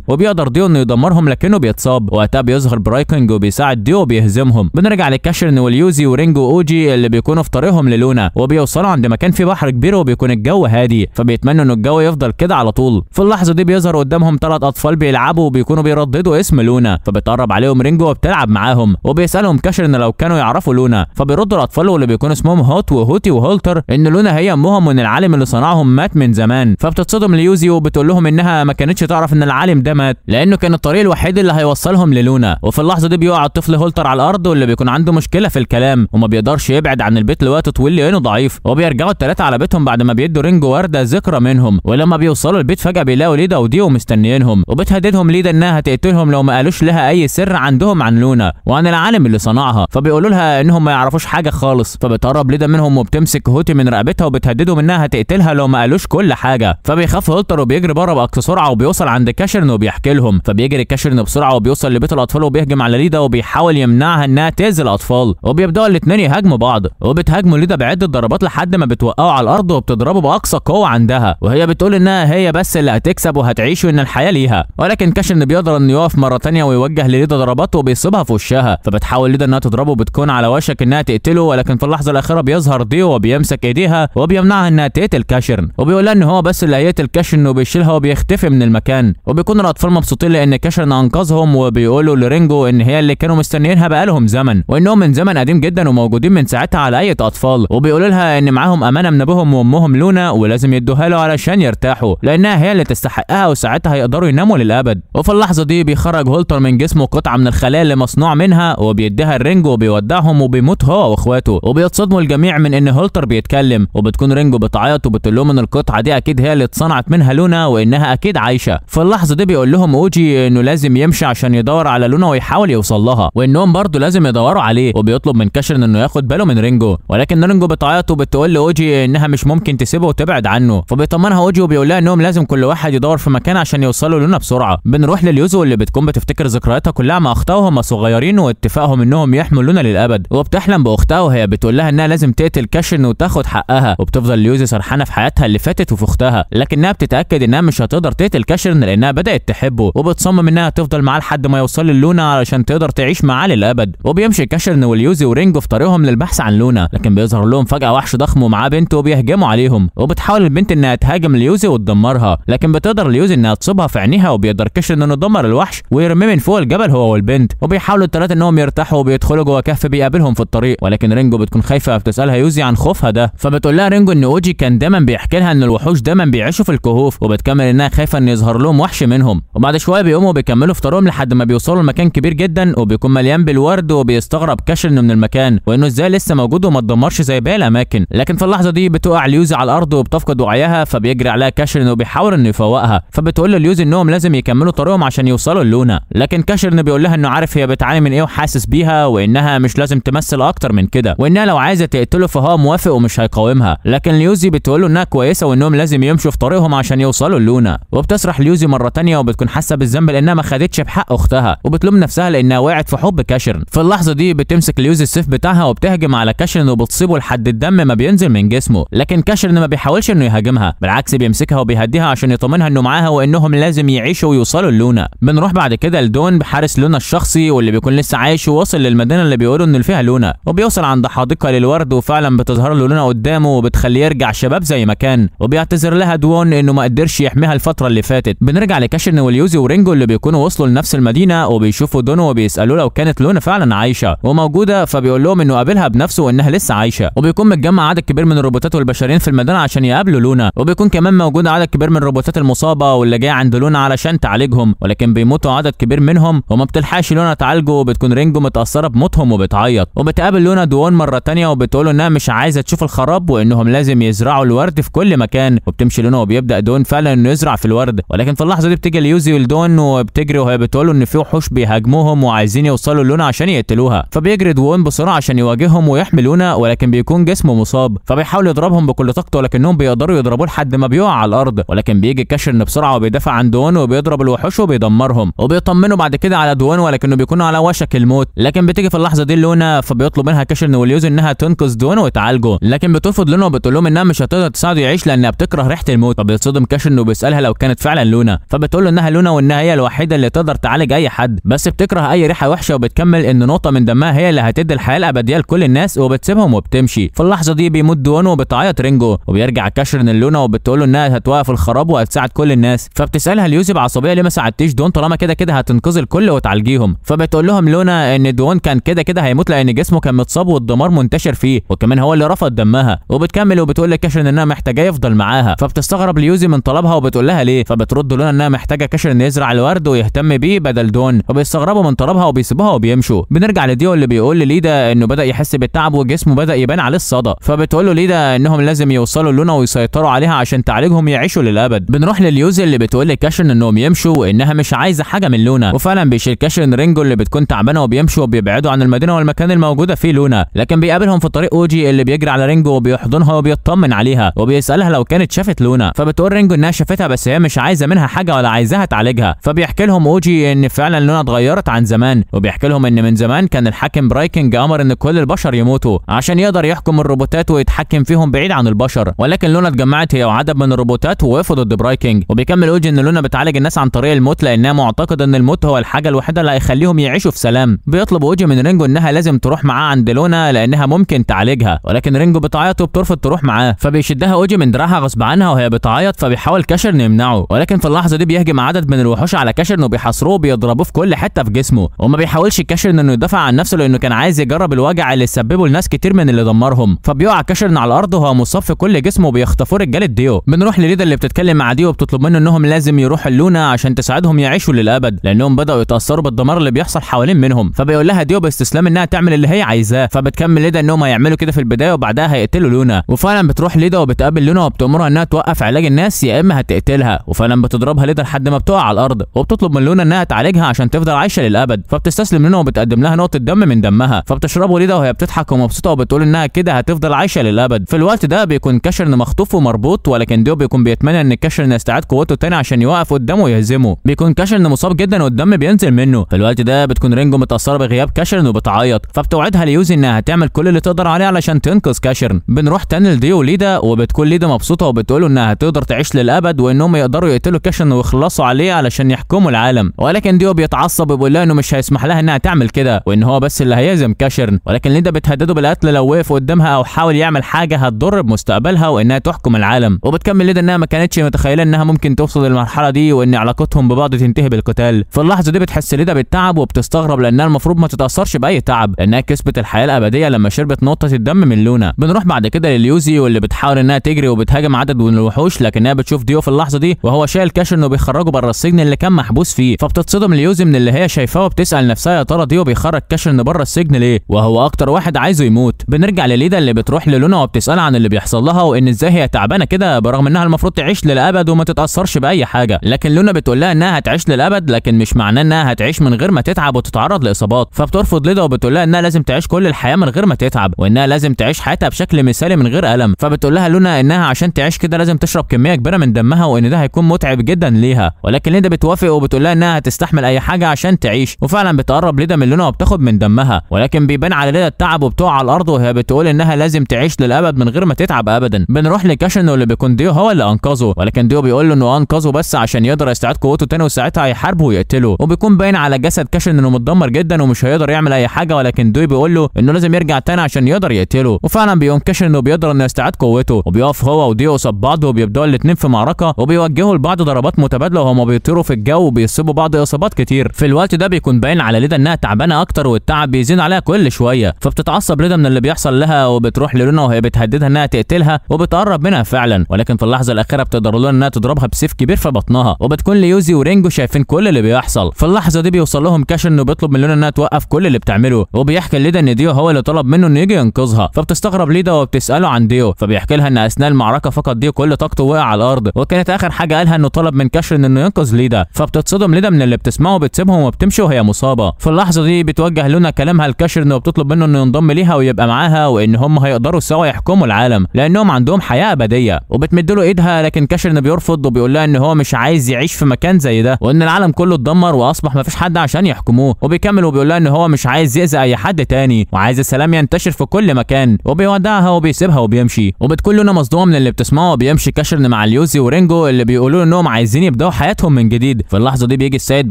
وبيقدر ديو انه يدمرهم لكنه بيتصاب، وقتها بيظهر برايكنج وبيساعد ديو وبيهزمهم. بنرجع لكاشرن واليوزي ورينجو واوجي اللي بيكونوا في طريقهم للونا، وبيوصلوا عند مكان فيه بحر كبير وبيكون الجو هادي، فبيتمنوا انه الجو يفضل كده على طول. في اللحظه دي بيظهر قدامهم 3 اطفال بيلعبوا وبيكونوا بيرددوا اسم لونا، فبتقرب عليهم رينجو وبتلعب معاهم، وبيسالهم كاشرن لو كانوا يعرفوا لونا، فبيردوا الاطفال واللي بيكونوا اسمهم هوت وهوتي وهولتر ان لونا هي امهم وان العالم اللي صنعهم مات من زمان. فبتتصدم ليوزي وبتقول لهم انها ما كانتش تعرف ان العالم ده مات لانه كان الطريق الوحيد اللي هيوصلهم للونا. وفي اللحظه دي بيقع الطفل هولتر على الارض واللي بيكون عنده مشكله في الكلام وما بيقدرش يبعد عن البيت لوقت طويل لانه ضعيف، وبيرجعوا ال3 على بيتهم بعد ما بيدوا رينجو ورده ذكرى منهم. ولما بيوصلوا البيت فجاه بيلاقوا ليدا وديو مستنيينهم، وبتهددهم ليدا انها هتقتلهم لو ما قالوش لها اي سر عندهم عن لونا وعن العالم اللي صنعها، فبيقولوا لها انهم ما يعرفوش حاجه خالص. فبتقرب ليدا منهم وبتمسك هوتي من رقبتها وبتهددهم انها هتقتلها لو ما قالوش كل حاجه، فبيخاف هولتر وبيجري بره باقصى سرعه وبيوصل عند كاشرن وبيحكي لهم، فبيجري كاشرن بسرعه وبيوصل لبيت الاطفال وبيهجم على ليدا وبيحاول يمنعها انها تاذي الاطفال، وبيبداوا الاثنين يهاجموا بعض، وبتهاجموا ليدا بعده ضربات لحد ما بتوقعه على الارض وبتضربه باقصى قوه عندها، وهي بتقول انها هي بس اللي هتكسب وهتعيش وان الحياه ليها. ولكن كاشرن بيقدر انه يقف مره ثانيه ويوجه لليدا ضربات وبيصيبها في وشها، فبتحاول ليدا انها تضربه وبتكون على وشك انها تقتله، ولكن في اللحظه الاخيره بيظهر ديو وبيمسك ايديها وبيمنعها انها تقتل كاشرن، وبيقول لها ان هو بس اللي هيقتل كاشرن وبيشيلها وبيختفي من المكان. وبيكون الاطفال مبسوطين لان كاشرن انقذهم، وبيقولوا لرينجو ان هي اللي كانوا مستنيينها بقالهم زمن وانهم من زمن قديم جدا وموجودين من ساعتها على اي اطفال، وبيقولوا لها ان معاهم امانه من ابوهم وامهم لونا ولازم يدوها له علشان يرتاحوا لانها هي اللي تستحقها وساعتها هيقدروا يناموا للابد. وفي اللحظه دي بيخرج هولتر من جسمه قطعه من الخلايا اللي مصنوع منها وبيديها الرينجو وبيودعهم وبيموت هو واخواته، وبيتصدموا الجميع من ان هولتر بيتكلم، وبتكون رينجو بتعيط وبتقول لهم ان القطعه دي اكيد هي اللي اتصنعت منها لونا وانها اكيد عايشه. في اللحظه دي بيقول لهم اوجي انه لازم يمشي عشان يدور على لونا ويحاول يوصل لها وانهم برضه لازم يدوروا عليه، وبيطلب من كاشرن انه ياخد باله من رينجو، ولكن رينجو بتعيط وبتقول لاوجي انها مش ممكن تسيبه وتبعد عنه، فبيطمنها اوجي وبيقول لها انهم لازم كل واحد يدور في مكان عشان يوصلوا لونا بسرعه. بنروح لليوزو اللي بتكون بتفتكر ذكرياتها كلها مع اختها وهم صغيرين واتفاقهم انهم يحموا لونا للابد، وبتحلم باختها وهي بتقول لها انها لازم تقتل كاشرن وتاخد حقها، وبتفضل ليوزي سرحانه في حياتها اللي فاتت وفي اختها، لكنها بتتاكد انها مش هتقدر تقتل كاشرن لانها بدات تحبه، وبتصمم انها تفضل معاه لحد ما يوصل للونا علشان تقدر تعيش معاه للابد. وبيمشي كاشرن واليوزي ورينجو في طريقهم للبحث عن لونا، لكن بيظهر لهم فجاه وحش ضخم ومعاه بنت وبيهجموا عليهم، وبتحاول البنت انها تهاجم ليوزي وتدمرها، لكن بتقدر ليوزي انها تصيبها في عينيها، وبيقدر كاشرن انه يدمر الوحش ويرميه من فوق الجبل هو والبنت، وبيحاولوا ال3 انهم يرتاحوا وبيدخلوا جوه كهف بيقابلهم في الطريق، ولكن رينجو بتكون خايفه فبتسالها يوزي عن خوفها ده، فبتقول لها رينجو ان اوجي كان دايما بيحكي لها ان الوحوش دايما بيعيشوا في الكهوف، وبتكمل انها خايفه ان يظهر لهم وحش منهم. وبعد شويه بيقوموا بيكملوا في طريقهم لحد ما بيوصلوا لمكان كبير جدا وبيكون مليان بالورد، وبيستغرب كاشرن من المكان وانه ازاي لسه موجود وما اتدمرش زي باقي الاماكن، لكن في اللحظه دي بتقع ليوزي على الارض وبتفقد وعيها، فبيجري عليها كاشرن وبيحاول انه يفوقها، فبتقول له ليوزي انهم لازم يكملوا طريقهم عشان يوصلوا للونا، لكن كاشرن بيقول لها انه عارف هي بتعاني من ايه وحاسس بيها وانها مش لازم تمثل اكتر من كده، وانها لو عايزه تقتله فهو موافق ومش هيقاومها، لكن ليوزي بتقول له انها كويسه وانهم لازم يمشوا في طريقهم عشان يوصلوا للونا. وبتسرح ليوزي مره ثانيه وبتكون حاسه بالذنب لانها ما خدتش بحق اختها، وبتلوم نفسها لانها وقعت في حب كاشرن. في اللحظه دي بتمسك ليوزي السيف بتاعها وبتهجم على كاشرن وبتصيبه لحد الدم ما بينزل من جسمه، لكن كاشرن ما بيحاولش انه يهاجمها، بالعكس بيمسكها وبيهديها عشان يطمنها انه معاها وانهم لازم يعيشوا ويوصلوا للونا. بنروح بعد كده لدون بحارس لونا الشخصي واللي بيكون لسه عايش ووصل للمدينه اللي بيقولوا ان فيها لونا، وبيوصل عند حديقه للورد وفعلا بتظهر له لونا قدامه وبتخليه يرجع شباب زي ما كان، وبيعتذر لها دون انه ما قدرش يحميها الفتره اللي فاتت. بنرجع لكاشرن واليوزي ورينجو اللي بيكونوا وصلوا لنفس المدينه وبيشوفوا دون وبيسالوه لو كانت لونا فعلا عايشه وموجوده، فبيقول لهم انه قابلها بنفسه وانها لسه عايشه، وبيكون متجمع عدد كبير من الروبوتات والبشريين في المدينه عشان يقابلوا لونا، وبيكون كمان موجود عدد كبير من الروبوتات المصابه واللي جايه عند لونا علشان تعالجهم، ولكن بيموتوا عدد كبير منهم وما بتلحقش لونا تعالجه، وبتكون رينجو متاثره بموتهم وبتعيط، وبتقابل لونا دون مره ثانيه وبتقول انها مش عايزه تشوف بتشوف الخراب وانهم لازم يزرعوا الورد في كل مكان، وبتمشي لونا وبيبدا دون فعلا انه يزرع في الورد. ولكن في اللحظه دي بتيجي ليوزي ولدون وبتجري وهي بتقول ان في وحوش بيهاجموهم وعايزين يوصلوا لونا عشان يقتلوها، فبيجري دون بسرعه عشان يواجههم ويحمي لونا، ولكن بيكون جسمه مصاب فبيحاول يضربهم بكل طاقته، ولكنهم بيقدروا يضربوه لحد ما بيقع على الارض. ولكن بيجي كاشرن بسرعه وبيدافع عن دون وبيضرب الوحوش وبيدمرهم، وبيطمنوا بعد كده على دون ولكنه بيكونوا على وشك الموت. لكن بتيجي في اللحظه دي لونا، فبيطلب منها كاشرن وليوزي انها تنقذ دون وتعالجه، لكن بترفض لونا وبتقول لهم انها مش هتقدر تساعده يعيش لانها بتكره ريحه الموت. فبيتصدم كاشرن وبيسالها لو كانت فعلا لونا، فبتقول له انها لونا وانها هي الوحيده اللي تقدر تعالج اي حد، بس بتكره اي ريحه وحشه، وبتكمل ان نقطه من دمها هي اللي هتدي الحياه الابديه لكل الناس، وبتسيبهم وبتمشي. في اللحظه دي بيموت دون وبتعيط رينجو، وبيرجع كاشرن لونا وبتقول له انها هتوقف الخراب وهتساعد كل الناس. فبتسالها ليوزي بعصبيه ليه ما ساعدتيش دون طالما كده كده هتنقذ الكل وتعالجيهم. فبتقول لهم لونا ان دون كان كده كده هيموت لان جسمه كان متصاب والدمار منتشر فيه، وكمان هو اللي رفض دمها. وبتكمل وبتقول لكاشرن انها محتاجه يفضل معاها، فبتستغرب ليوزي من طلبها وبتقول لها ليه، فبترد لونا انها محتاجه كاشرن يزرع الورد ويهتم بيه بدل دون، فبيستغربوا من طلبها وبيسيبوها وبيمشوا. بنرجع لديو اللي بيقول لليدا انه بدا يحس بالتعب وجسمه بدا يبان عليه الصدى، فبتقول له ليدا انهم لازم يوصلوا لونا ويسيطروا عليها عشان تعالجهم يعيشوا للابد. بنروح لليوزي اللي بتقول لكاشرن انهم يمشوا وانها مش عايزه حاجه من لونا، وفعلا بيشيل كاشرن رينجو اللي بتكون تعبانه وبيمشوا وبيبعدوا عن المدينه والمكان الموجوده فيه لونا. لكن بيقابلهم في الطريق اوجي اللي بيجري على رينجو وبيحضنها وبيطمن عليها وبيسالها لو كانت شافت لونا، فبتقول رينجو انها شافتها بس هي مش عايزه منها حاجه ولا عايزاها تعالجها. فبيحكي لهم اوجي ان فعلا لونا اتغيرت عن زمان، وبيحكي لهم ان من زمان كان الحاكم برايكنج امر ان كل البشر يموتوا عشان يقدر يحكم الروبوتات ويتحكم فيهم بعيد عن البشر، ولكن لونا اتجمعت هي وعدد من الروبوتات ووقفوا ضد برايكنج. وبيكمل اوجي ان لونا بتعالج الناس عن طريق الموت لانها معتقده ان الموت هو الحاجه الوحيده اللي هيخليهم يعيشوا في سلام. بيطلب اوجي من رينجو انها لازم تروح معاه عند لونا لانها ممكن تعالجها، ولكن رينجو بتعيط وبترفض تروح معاه، فبيشدها اوجي من دراعها غصب عنها وهي بتعيط، فبيحاول كاشرن يمنعه. ولكن في اللحظه دي بيهجم عدد من الوحوش على كاشرن وبيحاصروه وبيضربوه في كل حته في جسمه، وما بيحاولش كاشرن انه يدافع عن نفسه لانه كان عايز يجرب الوجع اللي سببه لناس كتير من اللي دمرهم. فبيقع كاشرن على الارض وهو مصاب في كل جسمه وبيخطفوه رجاله ديو. بنروح لليدا اللي بتتكلم مع ديو وبتطلب منه انهم لازم يروحوا لونا عشان تساعدهم يعيشوا للابد لانهم بداوا يتاثروا بالدمار اللي بيحصل حوالين منهم. فبيقول لها ديو باستسلام انها تعمل اللي هي عايزاه، فبتكمل ليدا انهم هيعملوا كده في البدايه وبعدها هيقتلوا لونا. وفعلا بتروح ليدا وبتقابل لونا وبتامرها انها توقف علاج الناس يا اما هتقتلها، وفعلا بتضربها ليدا لحد ما بتقع على الارض، وبتطلب من لونا انها تعالجها عشان تفضل عايشه للابد. فبتستسلم لونا وبتقدم لها نقطه دم من دمها، فبتشربه ليدا وهي بتضحك ومبسوطه وبتقول انها كده هتفضل عايشه للابد. في الوقت ده بيكون كاشرن مخطوف ومربوط، ولكن ديو بيكون بيتمنى ان كاشرن يستعيد قوته تاني عشان يوقف قدامه ويهزمه. بيكون كاشرن مصاب جدا والدم بينزل منه. في الوقت ده بتكون رينجو متاثره بغياب كاشرن وبتعيط، فبتوعدها ليوزي انها هتعمل كل اللي تقدر عليه علشان تنقذ كاشرن. بنروح تاني لديو وليدا وبتكون ليدا مبسوطه وبتقول انها هتقدر تعيش للابد وانهم يقدروا يقتلوا كاشرن ويخلصوا عليه علشان يحكموا العالم. ولكن ديو بيتعصب وبيقول لها انه مش هيسمح لها انها تعمل كده وان هو بس اللي هيهزم كاشرن، ولكن ليدا بتهدده بالقتل لو وقف قدامها او حاول يعمل حاجه هتضر بمستقبلها وانها تحكم العالم. وبتكمل ليدا انها ما كانتش متخيله انها ممكن توصل للمرحله دي وان علاقتهم ببعض تنتهي بالقتال. في اللحظه دي بتحس ليدا بالتعب وبتستغرب لانها المفروض ما تتاثرش باي تعب لانها كسبت الحياه الابديه لما شربت نقطه الدم من لونا. بنروح بعد كده لليوزي واللي بتحاول انها تجري وبتهاجم عدد من الوحوش، لكنها بتشوف ديو في اللحظه دي وهو شايل كاشرن وبيخرجه بره السجن اللي كان محبوس فيه. فبتتصدم اليوزي من اللي هي شايفاه وبتسال نفسها يا ترى ديو بيخرج كاشرن بره السجن ليه وهو اكتر واحد عايزه يموت. بنرجع لليدا اللي بتروح للونا وبتسالها عن اللي بيحصل لها وان ازاي هي تعبانه كده برغم انها المفروض تعيش للابد وما تتاثرش باي حاجه. لكن لونا بتقول لها انها هتعيش للابد لكن مش معناه انها هتعيش من غير ما تتعب وتتعرض لاصابات. فبترفض ليدا وبتقول لها انها لازم تعيش كل الحياه من غير ما تتعب وانها لازم تعيش حياتها بشكل مثالي من غير الم. فبتقول لها لونا انها عشان تعيش كده لازم تشرب كميه كبيره من دمها وان ده هيكون متعب جدا ليها، ولكن ليدا بتوافق وبتقول لها انها هتستحمل اي حاجه عشان تعيش. وفعلا بتقرب ليدا من لونا وبتاخد من دمها، ولكن بيبان على ليدا التعب وبتقع على الارض وهي بتقول انها لازم تعيش للابد من غير ما تتعب ابدا. بنروح لكاشرن واللي بيكون ديو هو اللي انقذه، ولكن ديو بيقول له انه انقذه بس عشان يقدر يستعيد قوته تاني وساعتها هيحاربه ويقتله. وبيكون باين على جسد كاشرن انه متدمر جدا ومش هيقدر يعمل اي حاجه، ولكن ديو بيقول له انه لازم يرجع تاني عشان يقدر يقتله. وفعلا بيقوم كاشرن انه بيقدر انه يستعيد قوته وبيقف هو وديو قصاد بعض وبيبداوا الاثنين في معركه وبيوجهوا لبعض ضربات متبادله وهما بيطيروا في الجو وبيصيبوا بعض اصابات كتير. في الوقت ده بيكون باين على ليدا انها تعبانه اكتر والتعب بيزيد عليها كل شويه، فبتتعصب ليدا من اللي بيحصل لها وبتروح للونا وهي بتهددها انها تقتلها وبتقرب منها فعلا، ولكن في اللحظه الاخيره بتقدر لونا انها تضربها بسيف كبير في بطنها. وبتكون ليوزي ورينجو شايفين كل اللي بيحصل. في اللحظه دي بيوصل لهم كاشرن وبيطلب من لونا انها توقف كل اللي بتعمله، وبيحكي ليدا ان ديو هو اللي طلب منه انه يجي ينقذها. فبتستغرب بتقرب ليدا وبتساله عن ديو، فبيحكي لها ان اثناء المعركه فقد ديو كل طاقته وقع على الارض، وكانت اخر حاجه قالها انه طلب من كاشرن انه ينقذ ليدا. فبتتصدم ليدا من اللي بتسمعه وبتسيبهم وبتمشي وهي مصابه. في اللحظه دي بتوجه لونا كلامها لكاشرن وبتطلب منه انه ينضم ليها ويبقى معاها، وان هم هيقدروا سوا يحكموا العالم لانهم عندهم حياه ابديه. وبتمد له ايدها لكن كاشرن بيرفض وبيقول لها ان هو مش عايز يعيش في مكان زي ده، وان العالم كله اتدمر واصبح مفيش حد عشان يحكموه. وبيكمل وبيقول لها ان هو مش عايز يأذي اي حد تاني وعايز السلام ينتشر في كل مكان، وبيودعها وبيسيبها وبيمشي. وبتكون لونا مصدومه من اللي بتسمعه، وبيمشي كاشرن مع اليوزي ورينجو اللي بيقولوا انهم عايزين يبداوا حياتهم من جديد. في اللحظه دي بيجي السيد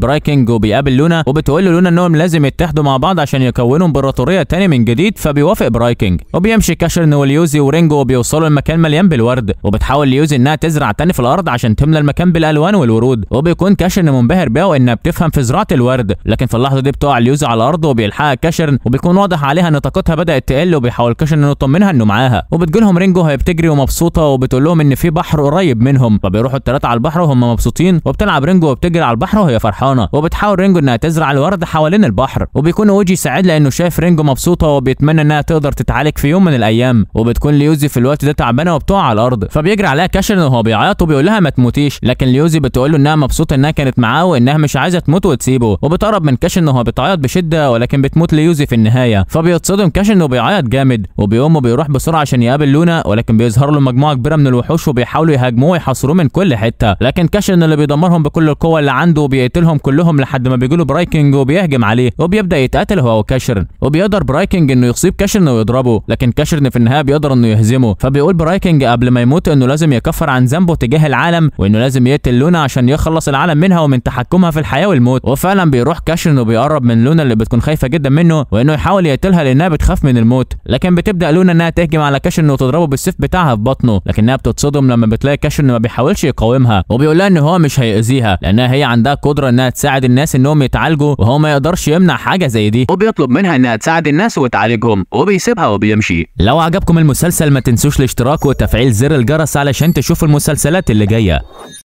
برايكنج وبيقابل لونا، وبتقول له لونا انهم لازم يتحدوا مع بعض عشان يكونوا امبراطوريه تاني من جديد، فبيوافق برايكنج. وبيمشي كاشرن واليوزي ورينجو وبيوصلوا المكان مليان بالورد، وبتحاول اليوزي انها تزرع تاني في الارض عشان تملى المكان بالالوان والورود، وبيكون كاشرن منبهر بيها وانها بتفهم في زراعه الورد. لكن في اللحظه دي بتقع اليوزي على الارض وبيلحقها كاشرن، وبيكون واضح عليها ان طاقتها بدات تقل، وبيحاول كاشرن انه يطمنها انه معاها. وبتجيلهم رينجو وهي بتجري ومبسوطه وبتقول لهم ان في بحر قريب منهم، فبيروحوا الثلاثه على البحر وهم مبسوطين، وبتلعب رينجو وبتجري على البحر وهي فرحانه، وبتحاول رينجو انها تزرع الورد حوالين البحر. وبيكون ووجي سعيد لانه شايف رينجو مبسوطه وبيتمنى انها تقدر تتعالج في يوم من الايام. وبتكون ليوزي في الوقت ده تعبانه وبتقع على الارض، فبيجري عليها كاشرن وهو بيعيط وبيقول لها ما تموتيش، لكن ليوزي بتقول له انها مبسوطه انها كانت معاه وانها مش عايزه تموت وتسيبه. وبتقرب من كاشرن وهو بتعيط بشده، ولكن بتموت ليوزي في النهايه. فبيتصدم كاشرن وبيعيط جامد، وبيقوم وبيروح بسرعه عشان يقابل لونا، ولكن بيظهر له مجموعه كبيره من الوحوش وبيحاولوا يهاجموه ويحاصروه من كل حته. لكن كاشرن اللي بيدمرهم بكل القوه اللي عنده وبيقتلهم كلهم لحد ما بيجي له برايكنج وبيهجم عليه، وبيبدا يتقاتل هو وكاشرن. وبيقدر برايكنج انه يصيب كاشرن ويضربه، لكن كاشرن في النهايه بيقدر انه يهزمه. فبيقول برايكنج قبل ما يموت انه لازم يكفر عن ذنبه تجاه العالم، وانه لازم يقتل لونا عشان يخلص العالم منها ومن تحكمها في الحياه والموت. وفعلا بيروح كاشرن وبيقرب من لونا اللي بتكون خايفه جدا منه، وانه يحاول يقتلها لانها بتخاف من الموت. لكن بتبدا لونا انها تهجم على كاشرن وتضربه بالسيف بتاعها في بطنه، لكنها بتتصدم لما بتلاقي كاشرن ما بيحاولش يقاومها، وبيقول لها ان هو مش هيأذيها لانها هي عندها قدره انها تساعد الناس انهم يتعالجوا، وهو ما يقدرش يمنع حاجه زي دي، وبيطلب منها انها تساعد الناس وتعالجهم، وبيسيبها وبيمشي. لو عجبكم المسلسل ما تنسوش الاشتراك وتفعيل زر الجرس علشان تشوفوا المسلسلات اللي جايه.